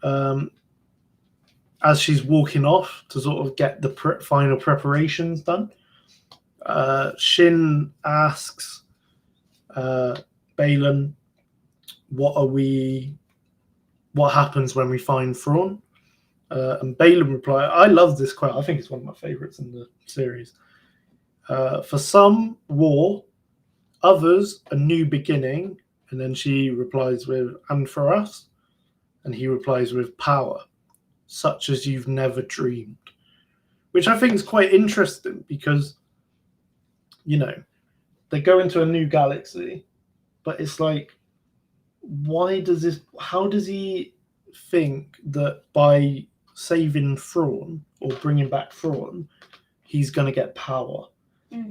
as she's walking off to sort of get the final preparations done, Shin asks Baylan, what happens when we find Thrawn? And Baylan replied, I love this quote. I think it's one of my favorites in the series. For some, war, others, a new beginning. And then she replies with, and for us? And he replies with power, such as you've never dreamed. Which I think is quite interesting because, they go into a new galaxy, but it's like, how does he think that by saving Thrawn or bringing back Thrawn, he's going to get power?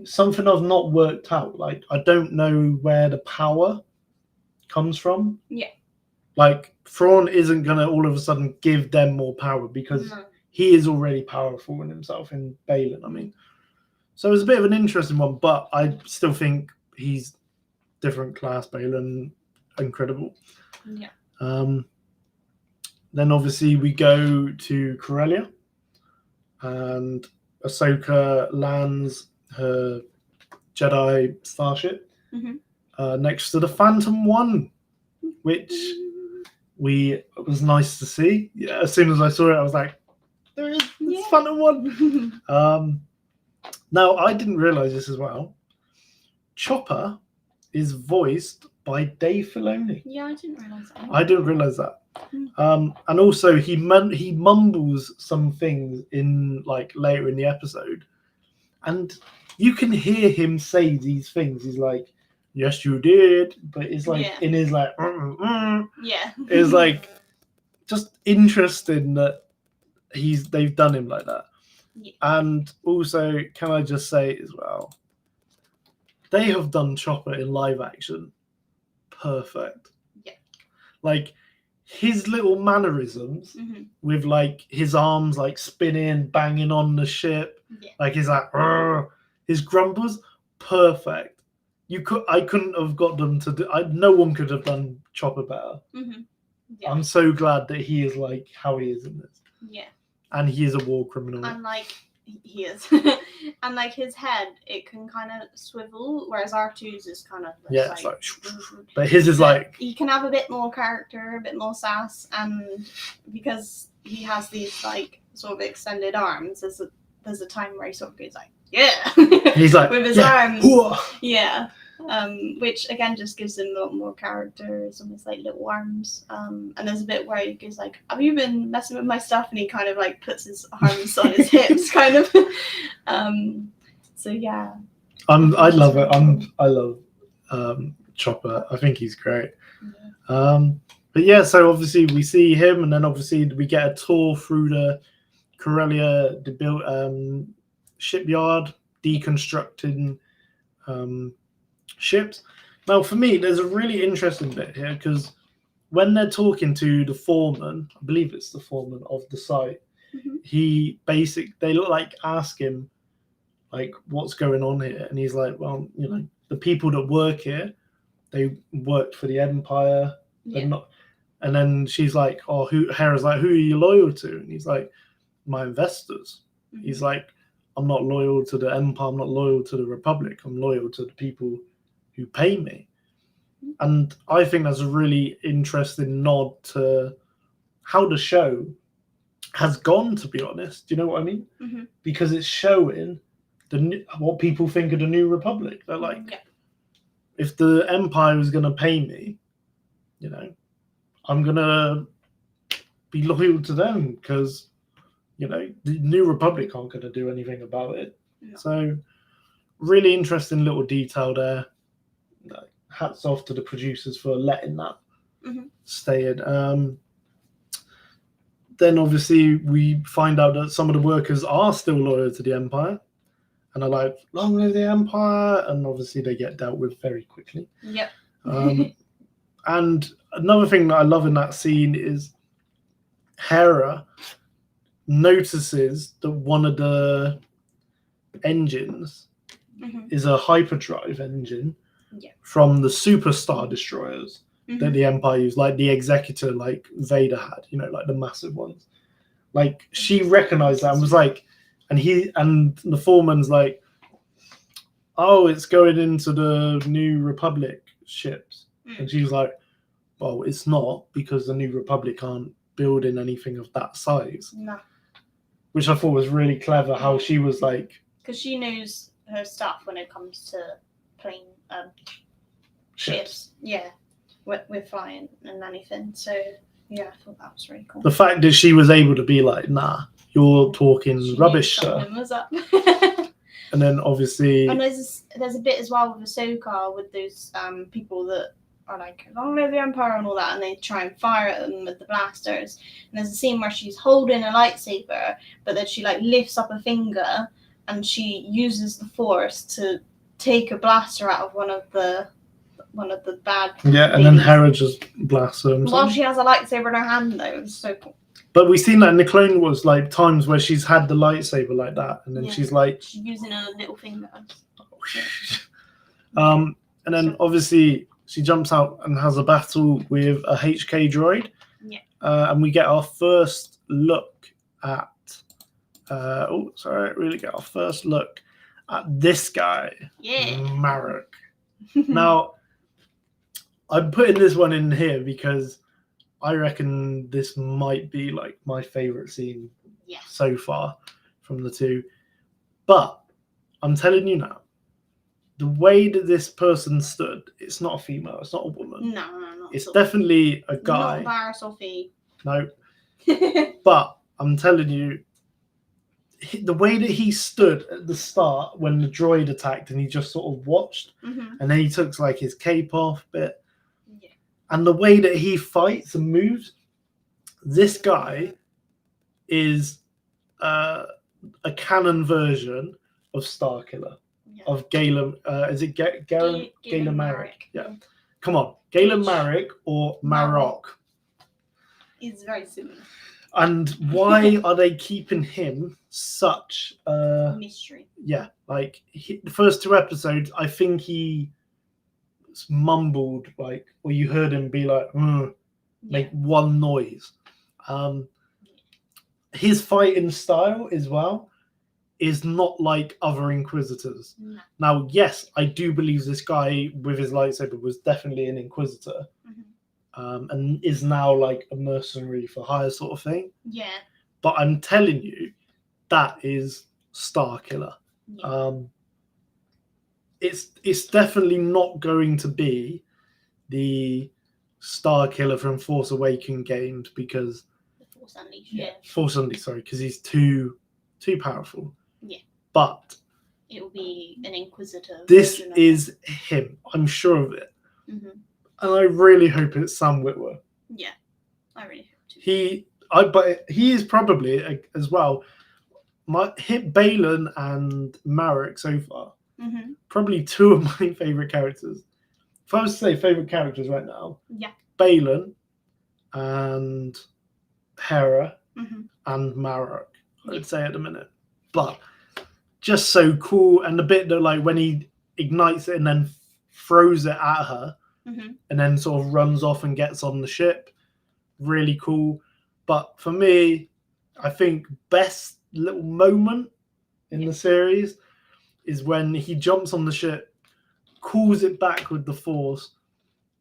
Something I've not worked out. Like, I don't know where the power comes from. Yeah. Like, Thrawn isn't going to all of a sudden give them more power because he is already powerful in himself in Baylan. I mean, so it's a bit of an interesting one, but I still think he's different class. Baylan, incredible. Yeah. Then obviously we go to Corellia, and Ahsoka lands her Jedi starship next to the Phantom One, which it was nice to see. Yeah, as soon as I saw it, I was like, "There is Phantom One." Now I didn't realize this as well. Chopper is voiced by Dave Filoni. Yeah, I didn't realize that. I didn't realize that. And also he mumbles some things in like later in the episode, and you can hear him say these things. He's like, "Yes, you did," but it's like in his like, yeah, it's like just interesting that they've done him like that. Yeah. And also, can I just say as well, they have done Chopper in live action perfect. Yeah. Like his little mannerisms with like his arms like spinning, banging on the ship. Yeah. Like he's like, his grumbles, perfect. I couldn't have got them to do. No one could have done Chopper better. Yeah. I'm so glad that he is like how he is in this. Yeah. And he is a war criminal. And like he is, and like his head, it can kind of swivel, whereas R2's is kind of it's like but his is like he can have a bit more character, a bit more sass, and because he has these like sort of extended arms, there's a time where he sort of goes like, yeah, he's like with his arms, yeah. Which again just gives him a lot more character. It's almost like little arms. And there's a bit where he goes like, "Have you been messing with my stuff?" And he kind of like puts his arms on his hips, kind of. So yeah. I love it. I love Chopper. I think he's great. Yeah. But yeah, so obviously we see him, and then obviously we get a tour through the Corellia shipyard, deconstructing ships. Now, for me, there's a really interesting bit here because when they're talking to the foreman, I believe it's the foreman of the site, they like ask him like what's going on here, and he's like, well, the people that work here, they worked for the Empire. They're not. And then she's like, oh, Hera's like, who are you loyal to? And he's like, my investors. He's like, I'm not loyal to the Empire, I'm not loyal to the Republic, I'm loyal to the people who pay me. And I think that's a really interesting nod to how the show has gone, to be honest. Do you know what I mean? Because it's showing what people think of the New Republic. They're like, if the Empire was going to pay me, I'm going to be loyal to them because, the New Republic aren't going to do anything about it. No. So, really interesting little detail there. Hats off to the producers for letting that stay in. Then, obviously, we find out that some of the workers are still loyal to the Empire. And are like, long live the Empire. And obviously, they get dealt with very quickly. Yep. And another thing that I love in that scene is Hera notices that one of the engines is a hyperdrive engine from the Superstar destroyers that the Empire used, like the Executor, like Vader had, like the massive ones. Like she recognized that and was like, and the foreman's like, oh, it's going into the New Republic ships. And she's like, well, it's not, because the New Republic aren't building anything of that size. No. Which I thought was really clever, how she was like... Because she knows her stuff when it comes to plane ships. Yeah, we're flying and anything. So, yeah, I thought that was really cool. The fact that she was able to be like, nah, you're talking rubbish, sir. Was up. And then, obviously... And there's a bit as well with Ahsoka, with those people that are like, long live the Empire and all that, and they try and fire at them with the blasters. And there's a scene where she's holding a lightsaber, but then she like lifts up a finger and she uses the Force to take a blaster out of one of the bad and then Hera just blasts them. While she has a lightsaber in her hand, though. It's so cool. But we've seen that in the Clone Wars, like times where she's had the lightsaber like that, and then she's like... She's using her little finger. And then obviously she jumps out and has a battle with a HK droid. Yeah. And we get our first look at... really get our first look at this guy. Yeah. Marek. Now, I'm putting this one in here because I reckon this might be like my favorite scene so far from the two. But I'm telling you now, the way that this person stood, it's not a female, it's not a woman. No, not it's definitely a guy. Not Varys or Fee. No. But I'm telling you, the way that he stood at the start when the droid attacked and he just sort of watched, and then he took like his cape off bit, and the way that he fights and moves, this guy is a canon version of Starkiller, of Galen. Is it Galen Marek? Yeah. Come on, Galen Marek or Marok. He's very similar. And why are they keeping him such a mystery? Yeah, like the first two episodes, I think he mumbled like, or you heard him be like, make one noise. His fighting style as well is not like other Inquisitors. No. Now, yes, I do believe this guy with his lightsaber was definitely an Inquisitor. And is now like a mercenary for hire sort of thing. Yeah. But I'm telling you, that is Starkiller. Yeah. It's definitely not going to be the Starkiller from Force Awakens games because the Force Unleashed. Force Unleashed, sorry, because he's too powerful. Yeah. But it will be an Inquisitor. This is him. I'm sure of it. And I really hope it's Sam Witwer. Yeah, I really hope too. But he is probably as well. Balin and Marek so far, probably two of my favorite characters. If I was to say favorite characters right now, yeah, Balin and Hera Mm-hmm. and Marok, Yeah. I'd say at the minute. But just so cool. And the bit that, like, when he ignites it and then throws it at her Mm-hmm. and then sort of runs off and gets on the ship, really cool. But for me, I think best little moment in Yeah. the series is when he jumps on the ship, calls it back with the Force,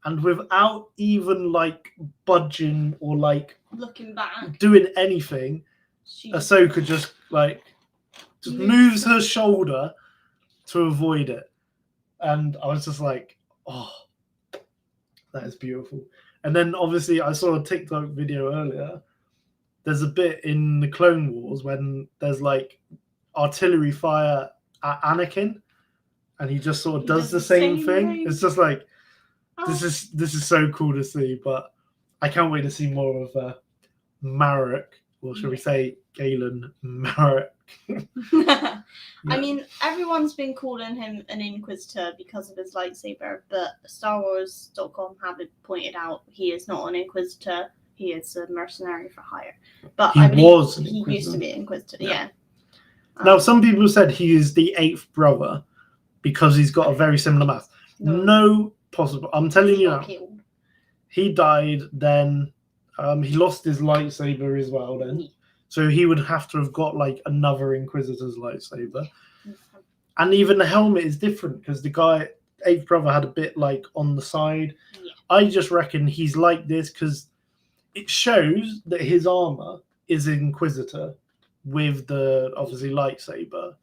and without even like budging or like Looking back, doing anything, she Ahsoka just moves her shoulder to avoid it. And I was just like, oh, that is beautiful. And then obviously I saw a TikTok video earlier. There's a bit in the Clone Wars when there's like artillery fire at Anakin, and he just sort of does the same thing. It's just like, this is so cool to see. But I can't wait to see more of Marek, or should we say Galen Marek? I mean, everyone's been calling him an Inquisitor because of his lightsaber, but StarWars.com have pointed out he is not an Inquisitor. He is a mercenary for hire. But He I believe was an he used Inquisitor. to be an Inquisitor. Yeah. Yeah. Now, some people said he is the 8th brother because he's got a very similar math. No possible. I'm telling you now. He died then. He lost his lightsaber as well then. So he would have to have got like another Inquisitor's lightsaber. And even the helmet is different because the guy, 8th brother, had a bit like on the side. Yeah. I just reckon he's like this because it shows that his armor is Inquisitor with the obviously lightsaber.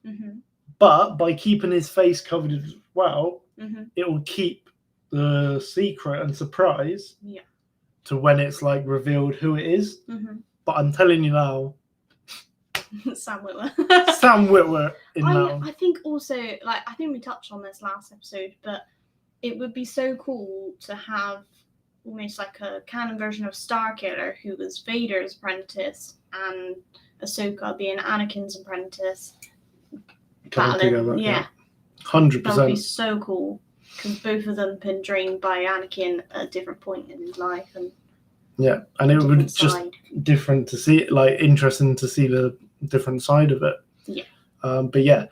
Mm-hmm. But by keeping his face covered as well, Mm-hmm. it will keep the secret and surprise to when it's like revealed who it is. Mm-hmm. But I'm telling you now, Sam Witwer. Sam Witwer in that one. I think also, like, I think we touched on this last episode, but it would be so cool to have almost like a canon version of Starkiller, who was Vader's apprentice, and Ahsoka being Anakin's apprentice. Coming together, yeah. 100%. That would be so cool, because both of them have been trained by Anakin at a different point in his life. And it would just different to see it, like interesting to see the different side of it. Yeah. But yeah,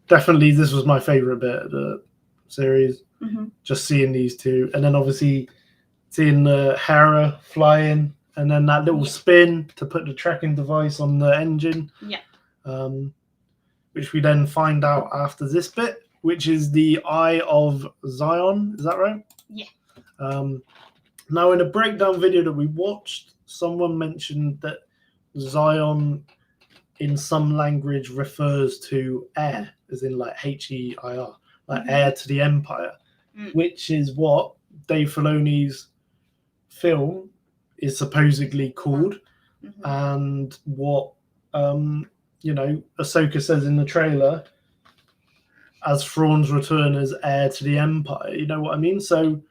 definitely this was my favorite bit of the series. Mm-hmm. Just seeing these two, and then obviously seeing the Hera flying, and then that little spin to put the tracking device on the engine. Yeah. Which we then find out after this bit, which is the Eye of Zion. Is that right? Yeah. Now, in a breakdown video that we watched, someone mentioned that Zion in some language refers to heir, as in like H-E-I-R, like heir to the Empire, which is what Dave Filoni's film is supposedly called, and what Ahsoka says in the trailer as Thrawn's return as heir to the Empire. You know what I mean? So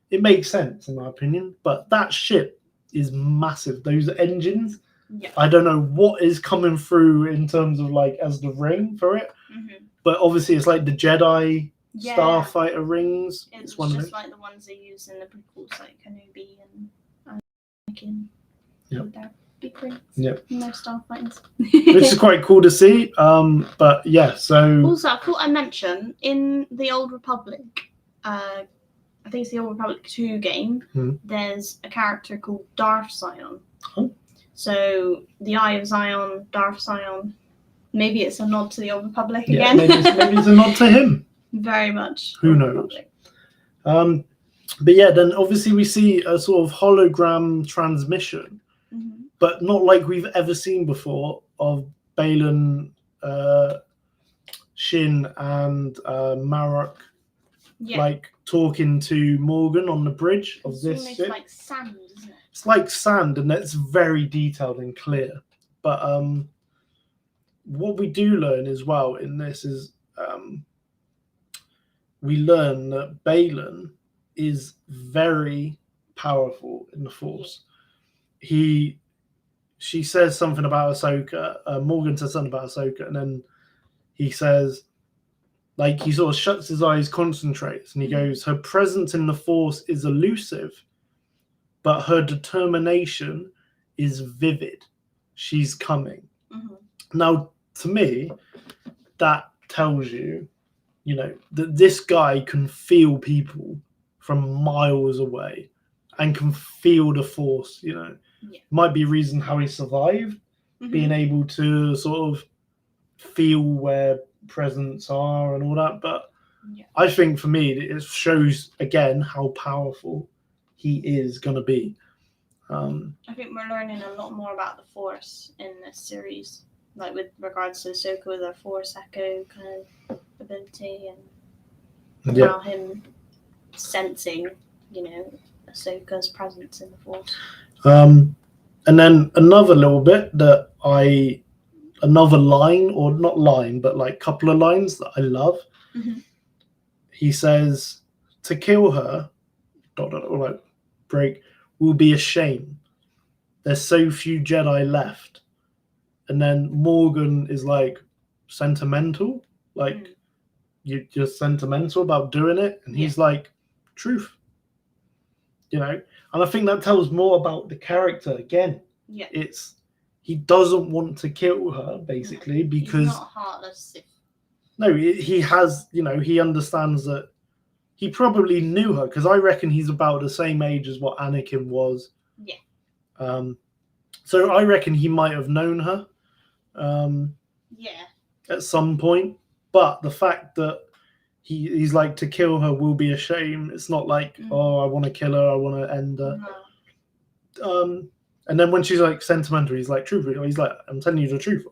it makes sense in my opinion. But that ship is massive. Those engines. Yeah. I don't know what is coming through in terms of like as the ring for it, but obviously it's like the Jedi starfighter rings. It's one just like the ones they use in the prequels, like Kenobi and Anakin. Yep. Big rings. Yep. No starfighters. Which is quite cool to see. But yeah, so also I thought I mentioned in the Old Republic, I think it's the Old Republic 2 game, there's a character called Darth Zion. Oh. So the Eye of Zion, Darth Zion, maybe it's a nod to the Old Republic again. Maybe it's a nod to him. Very much. Who knows? But yeah, then obviously we see a sort of hologram transmission, but not like we've ever seen before of Balin, Shin, and Marok, like talking to Morgan on the bridge of this ship. It's like sand, isn't it? It's like sand, and it's very detailed and clear. But what we do learn as well in this is we learn that Balin is very powerful in the Force. She says something about Ahsoka. Morgan says something about Ahsoka, and then he says, like, he sort of shuts his eyes, concentrates, and he goes, "Her presence in the Force is elusive, but her determination is vivid. She's coming. Mhm. Now, to me, that tells you, that this guy can feel people from miles away and can feel the force. Yeah. Might be a reason how he survived, being able to sort of feel where presents are and all that. But Yeah. I think for me, it shows again how powerful he is going to be. I think we're learning a lot more about the Force in this series, like with regards to Ahsoka with her Force Echo kind of ability, and now him sensing, Ahsoka's presence in the Force. And then another little bit another line, or not line, but like couple of lines that I love. Mm-hmm. He says, "To kill her, like break, will be a shame. There's so few Jedi left." And then Morgan is like, sentimental, like you're sentimental about doing it, and he's like, truth. And I think that tells more about the character again. Yeah. He doesn't want to kill her, basically, because he's not heartless. No, he has, he understands that he probably knew her, because I reckon he's about the same age as what Anakin was. Yeah. So I reckon he might have known her. Yeah. At some point, but the fact that he's like, to kill her will be a shame. It's not like, oh, I want to kill her, I want to end her. No. And then when she's like sentimental, he's like, truth. He's like, I'm telling you the truth.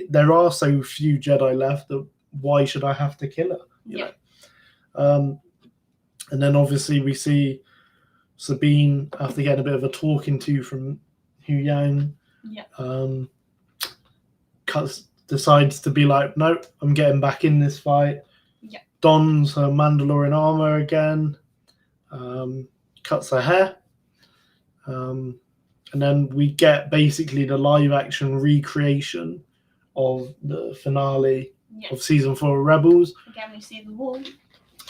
There are so few Jedi left that why should I have to kill her? You know. And then obviously we see Sabine after getting a bit of a talking to from Hu Yang. Yeah. Decides to be like, nope, I'm getting back in this fight. Yeah. Dons her Mandalorian armor again. Cuts her hair. And then we get basically the live action recreation of the finale of season 4 of Rebels. Again, we see the wall.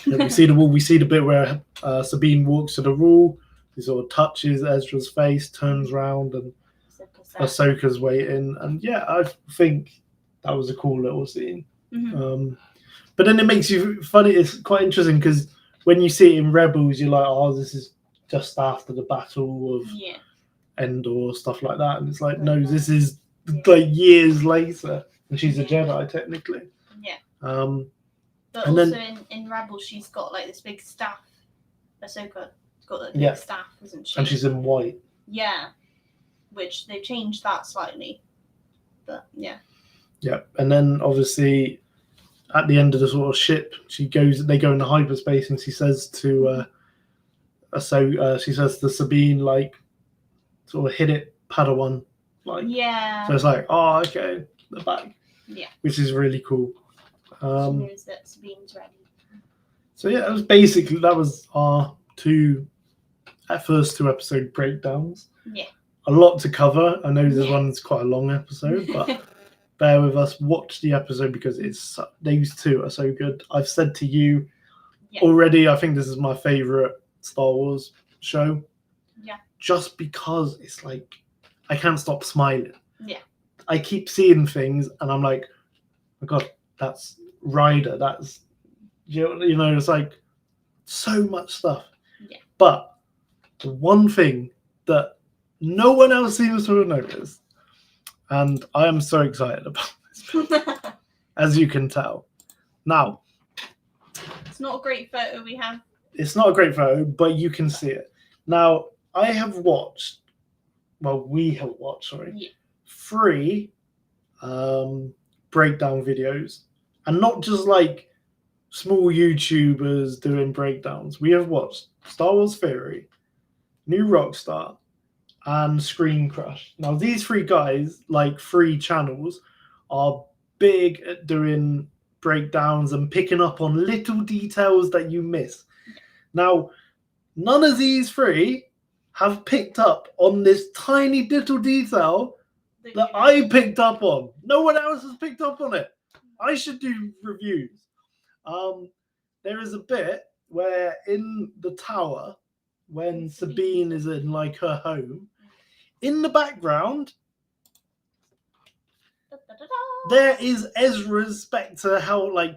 We see the wall. We see the bit where Sabine walks to the wall. He sort of touches Ezra's face, turns around, and Ahsoka's waiting. And yeah, I think that was a cool little scene. But then it makes you funny. It's quite interesting because when you see it in Rebels, you're like, oh, this is just after the battle of Endor, stuff like that. And it's like, no, this is like years later. And she's a Jedi, technically. Yeah. and But also then, in Rebels, she's got like this big staff. Ahsoka's got that big staff, isn't she? And she's in white. Yeah. Which they changed that slightly. But yeah. Yeah. And then obviously at the end of the sort of ship, they go into hyperspace, and she says to she says to Sabine, like, sort of hit it, Padawan. Like, so it's like, oh, okay, they're back. Yeah. Which is really cool. She knows that Sabine's ready. So yeah, that was our first two episode breakdowns. Yeah. A lot to cover. I know this one's quite a long episode, but bear with us. Watch the episode because these two are so good. I've said to you already, I think this is my favorite Star Wars show. Yeah. Just because it's like, I can't stop smiling. Yeah. I keep seeing things and I'm like, oh my God, that's Ryder. That's, it's like so much stuff. Yeah. But the one thing that no one else seems to have noticed, and I am so excited about this, as you can tell. Now, it's not a great photo we have. It's not a great photo, but you can see it. Now, we have watched, 3 breakdown videos, and not just like small YouTubers doing breakdowns. We have watched Star Wars Theory, New Rockstar, and Screen Crush. Now, these 3 guys, like 3 channels, are big at doing breakdowns and picking up on little details that you miss. Now, none of these 3 have picked up on this tiny little detail that I picked up on. No one else has picked up on it. I should do reviews. There is a bit where in the tower, when Sabine is in like her home. In the background, there is Ezra's Spectre,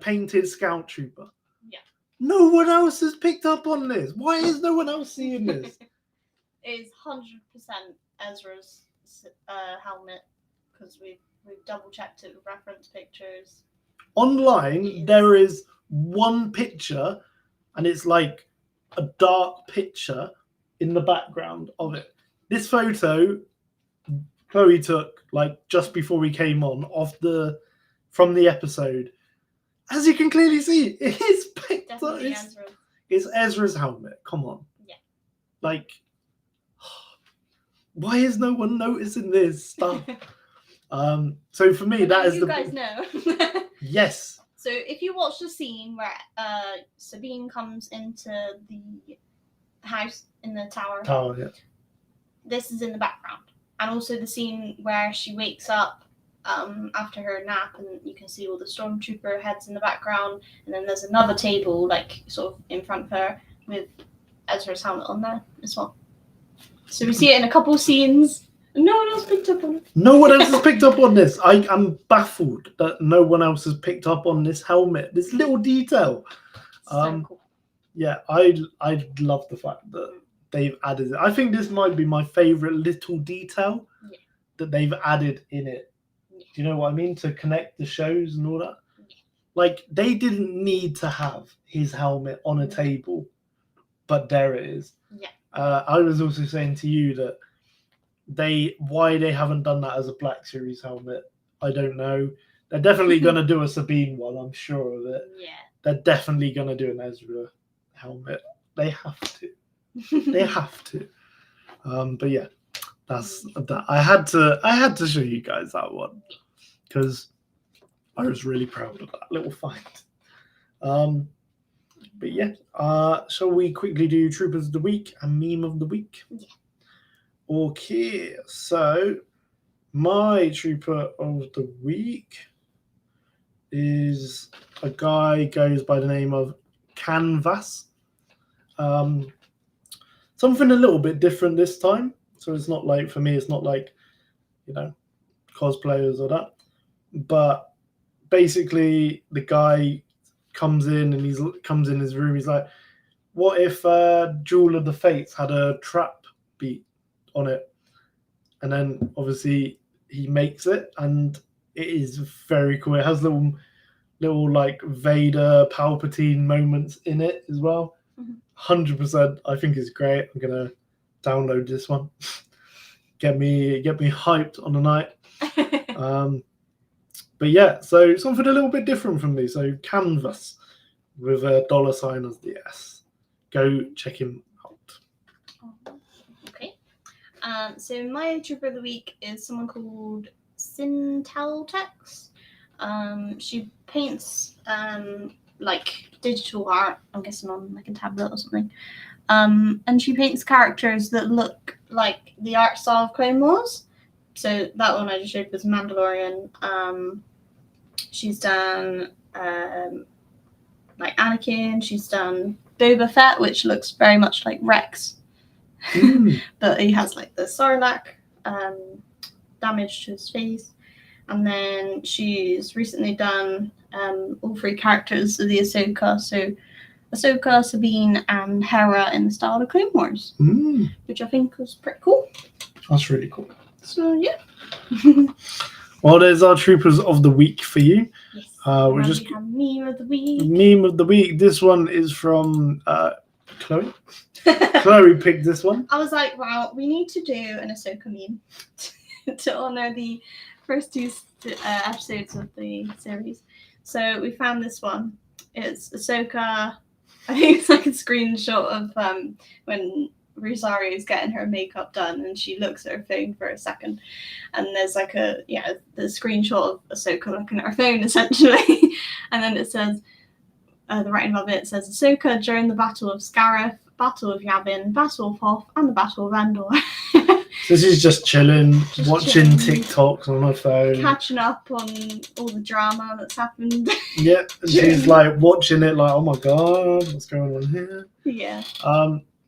painted Scout Trooper. Yeah. No one else has picked up on this. Why is no one else seeing this? It is 100% Ezra's helmet, because we've double checked it with reference pictures. Online, there is one picture, and it's like a dark picture in the background of it. This photo Chloe took just before we came on from the episode. As you can clearly see, it is Definitely Ezra. It's Ezra's helmet. Come on. Yeah. Why is no one noticing this stuff? So for me, that is you guys know. Yes. So if you watch the scene where Sabine comes into the house in the tower, yeah. This is in the background. And also the scene where she wakes up after her nap, and you can see all the stormtrooper heads in the background, and then there's another table sort of in front of her with Ezra's helmet on there as well. So we see it in a couple scenes. No one else picked up on it. No one else has picked up on this. I'm baffled that no one else has picked up on this helmet, this little detail. So cool. Yeah, I love the fact that they've added it. I think this might be my favorite little detail that they've added in it. Yeah. Do you know what I mean? To connect the shows and all that. Yeah. They didn't need to have his helmet on a table, but there it is. Yeah. I was also saying to you that why they haven't done that as a Black Series helmet, I don't know. They're definitely going to do a Sabine one, I'm sure of it. Yeah. They're definitely going to do an Ezra helmet. They have to. They have to. But yeah, that's that. I had to show you guys that one because I was really proud of that little find. But yeah, shall we quickly do Troopers of the Week and Meme of the Week? Yeah. Okay, so my Trooper of the Week is a guy goes by the name of Canvas. Something a little bit different this time. So it's not for me, it's not cosplayers or that. But basically the guy comes in and comes in his room. He's like, what if Jewel of the Fates had a trap beat on it? And then obviously he makes it, and it is very cool. It has little Vader, Palpatine moments in it as well. 100%. I think it's great. I'm gonna download this one. Get me hyped on the night. But yeah, so something a little bit different from me. So Canvas with a $sign as the S. Go check him out. Okay. So my Trooper of the Week is someone called Sinteltex. She paints digital art, I'm guessing on a tablet or something. And she paints characters that look like the art style of Clone Wars. So that one I just showed was Mandalorian. She's done Anakin. She's done Boba Fett, which looks very much like Rex. But he has the Sarlacc damage to his face. And then she's recently done all three characters of the Ahsoka. So Ahsoka, Sabine, and Hera in the style of Clone Wars, which I think was pretty cool. That's really cool. So yeah. Well, there's our Troopers of the Week for you. Yes. We have Meme of the Week. Meme of the Week. This one is from Chloe. Chloe picked this one. I was like, wow, we need to do an Ahsoka meme to honor the first two episodes of the series. So we found this one. It's Ahsoka. I think it's a screenshot of when Rosario's getting her makeup done, and she looks at her phone for a second, and there's the screenshot of Ahsoka looking at her phone essentially, and then it says the writing above it says Ahsoka during the Battle of Scarif, Battle of Yavin, Battle of Hoth, and the Battle of Endor. So she's just watching TikToks on her phone, catching up on all the drama that's happened. Yeah, and she's watching it oh my god, what's going on here? Yeah.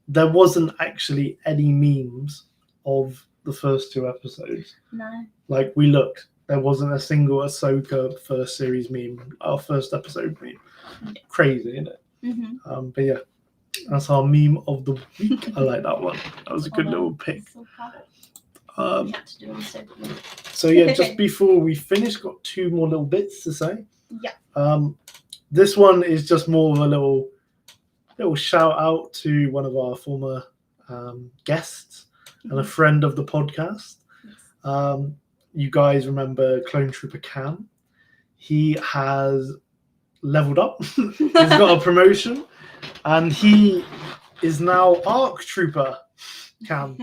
there wasn't actually any memes of the first 2 episodes. No. Like, we looked, there wasn't a single Ahsoka first series meme, our first episode meme. Crazy, isn't it? Mm-hmm. But yeah, that's our meme of the week. I like that one. That was a good little pick. So yeah, just before we finish, got 2 more little bits to say. Yeah. This one is just more of a little shout out to one of our former guests and a friend of the podcast. You guys remember Clone Trooper Cam? He has leveled up. He's got a promotion, and he is now Arc Trooper Cam.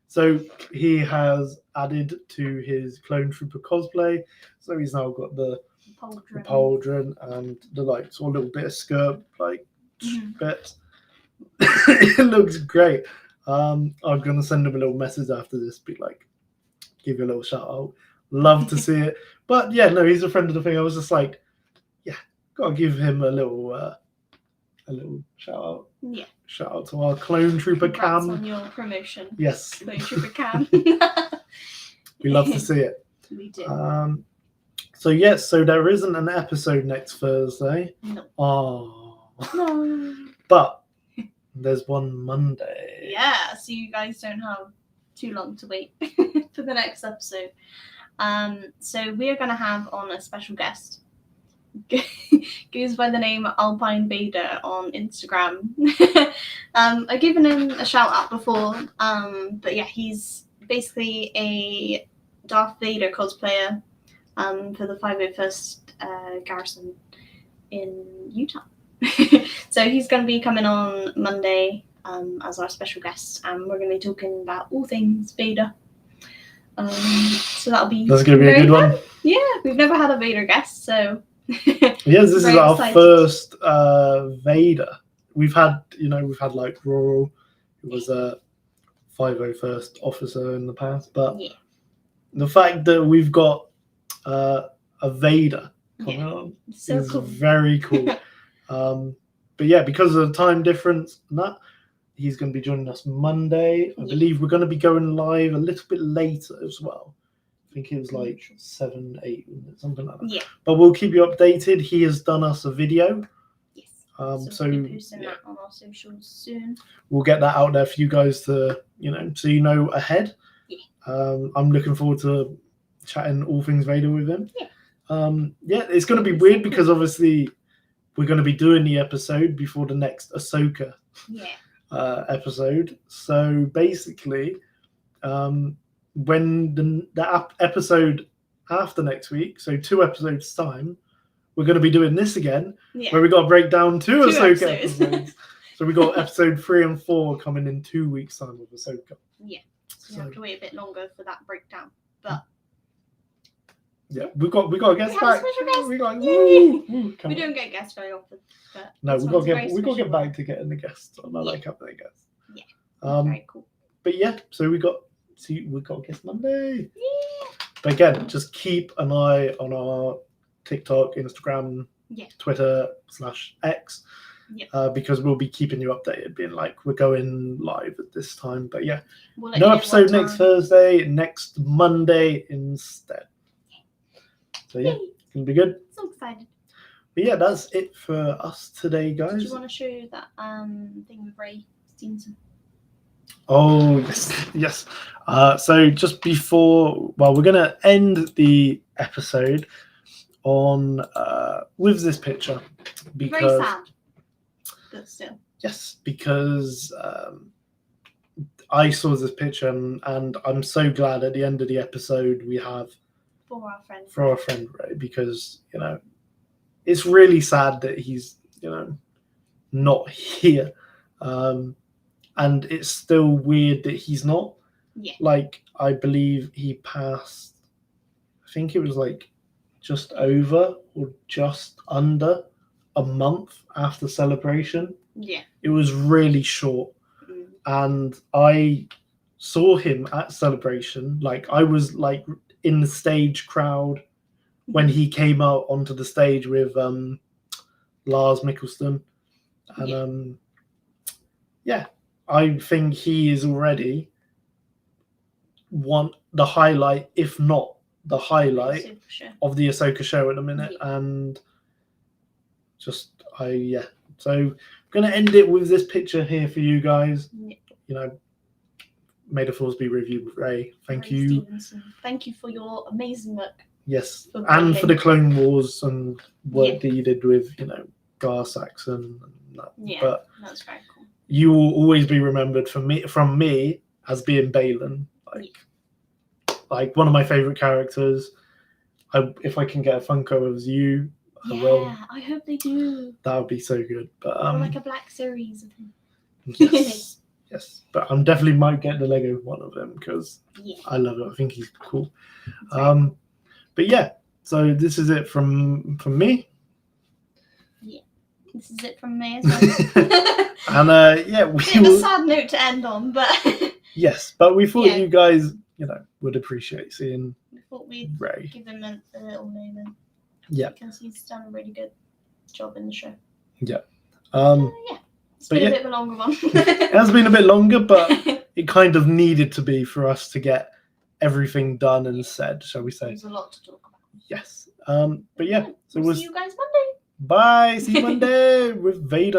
So he has added to his Clone Trooper cosplay. So he's now got the pauldron and the like sort of little bit of skirt bits. It looks great. I'm gonna send him a little message after this, be like, give you a little shout out. Love to see it. But yeah, no, he's a friend of the thing. I was just like, yeah, gotta give him a little shout out. Yeah. Shout out to our Clone Trooper Cam. On your promotion. Yes. Clone Trooper Cam. We love to see it. We do. So yes, so there isn't an episode next Thursday. No. Oh. No. But there's one Monday. Yeah, so you guys don't have too long to wait for the next episode. So we are going to have on a special guest. Goes by the name Alpine Vader on Instagram. I've given him a shout out before, but yeah, he's basically a Darth Vader cosplayer for the 501st Garrison in Utah. So he's going to be coming on Monday as our special guest, and we're going to be talking about all things Vader. So that's going to be a good one. Yeah, we've never had a Vader guest, so yes, this is our excited. First Vader. We've had like Rural, who was a 501st officer in the past, but the fact that we've got a Vader coming on is cool. very cool. But yeah, because of the time difference and that, he's going to be joining us Monday. I believe we're going to be going live a little bit later as well. I think it was like 7, 8, something like that. Yeah. But we'll keep you updated. He has done us a video. Yes. So we'll be posting that on our socials soon. We'll get that out there for you guys to, so you know ahead. Yeah. I'm looking forward to chatting all things Vader with him. Yeah. It's going to be weird because obviously we're going to be doing the episode before the next Ahsoka episode. So basically, when the episode after next week, so 2 episodes time, we're going to be doing this again, where we got to break down 2 Ahsoka episodes. So we got episode 3 and 4 coming in 2 weeks time with Ahsoka. Yeah, so we have to wait a bit longer for that breakdown, but. Yeah, we got a guest back. We don't get guests very often. But no, we got to get back to getting the guests on. I like having the guests. Yeah. Very cool. But yeah, so we got a guest Monday. Yeah. But again, just keep an eye on our TikTok, Instagram, Twitter /X. Because we'll be keeping you updated, being like, we're going live at this time. But yeah, no episode next Thursday, next Monday instead. So yeah, it's gonna be good. So excited. But yeah, that's it for us today, guys. Did you want to show that thing with Ray Stevenson? Oh yes. So just before, we're gonna end the episode on with this picture because very sad, but still. Yes, because I saw this picture and I'm so glad at the end of the episode we have. For our friend Ray, because it's really sad that he's not here, and it's still weird that he's not. Like, I believe he passed, I think it was like just over or just under a month after Celebration. It was really short. And I saw him at Celebration, like I was like in the stage crowd when he came out onto the stage with Lars Mikkelsen, and I think he is already the highlight, if not the highlight, Super sure. of the Ahsoka show at the minute. And just so I'm gonna end it with this picture here for you guys. You know, may the force be with you, Ray. Thank you. Stevenson. Thank you for your amazing work. Yes, and for the Clone Wars and work that you did with, Gar Saxon and that. Yeah, but that's very cool. You will always be remembered from me as being Balin. Like one of my favorite characters. If I can get a Funko as you, I will. I hope they do. That would be so good. But or like a Black Series of him. Yes, yes. But I'm definitely might get the Lego one of them because I love it. I think he's cool. But yeah, so this is it from me. Yeah, this is it from me as well. And we bit of a sad note to end on, but yes, but we thought you guys, would appreciate seeing. We thought we'd Ray. give him a little moment. Yeah, because he's done a really good job in the show. Yeah. It's been a bit of a longer one. It has been a bit longer, but it kind of needed to be for us to get everything done and said, shall we say? There's a lot to talk about. Yes. But yeah, so we'll see you guys Monday. Bye. See you Monday with Vader.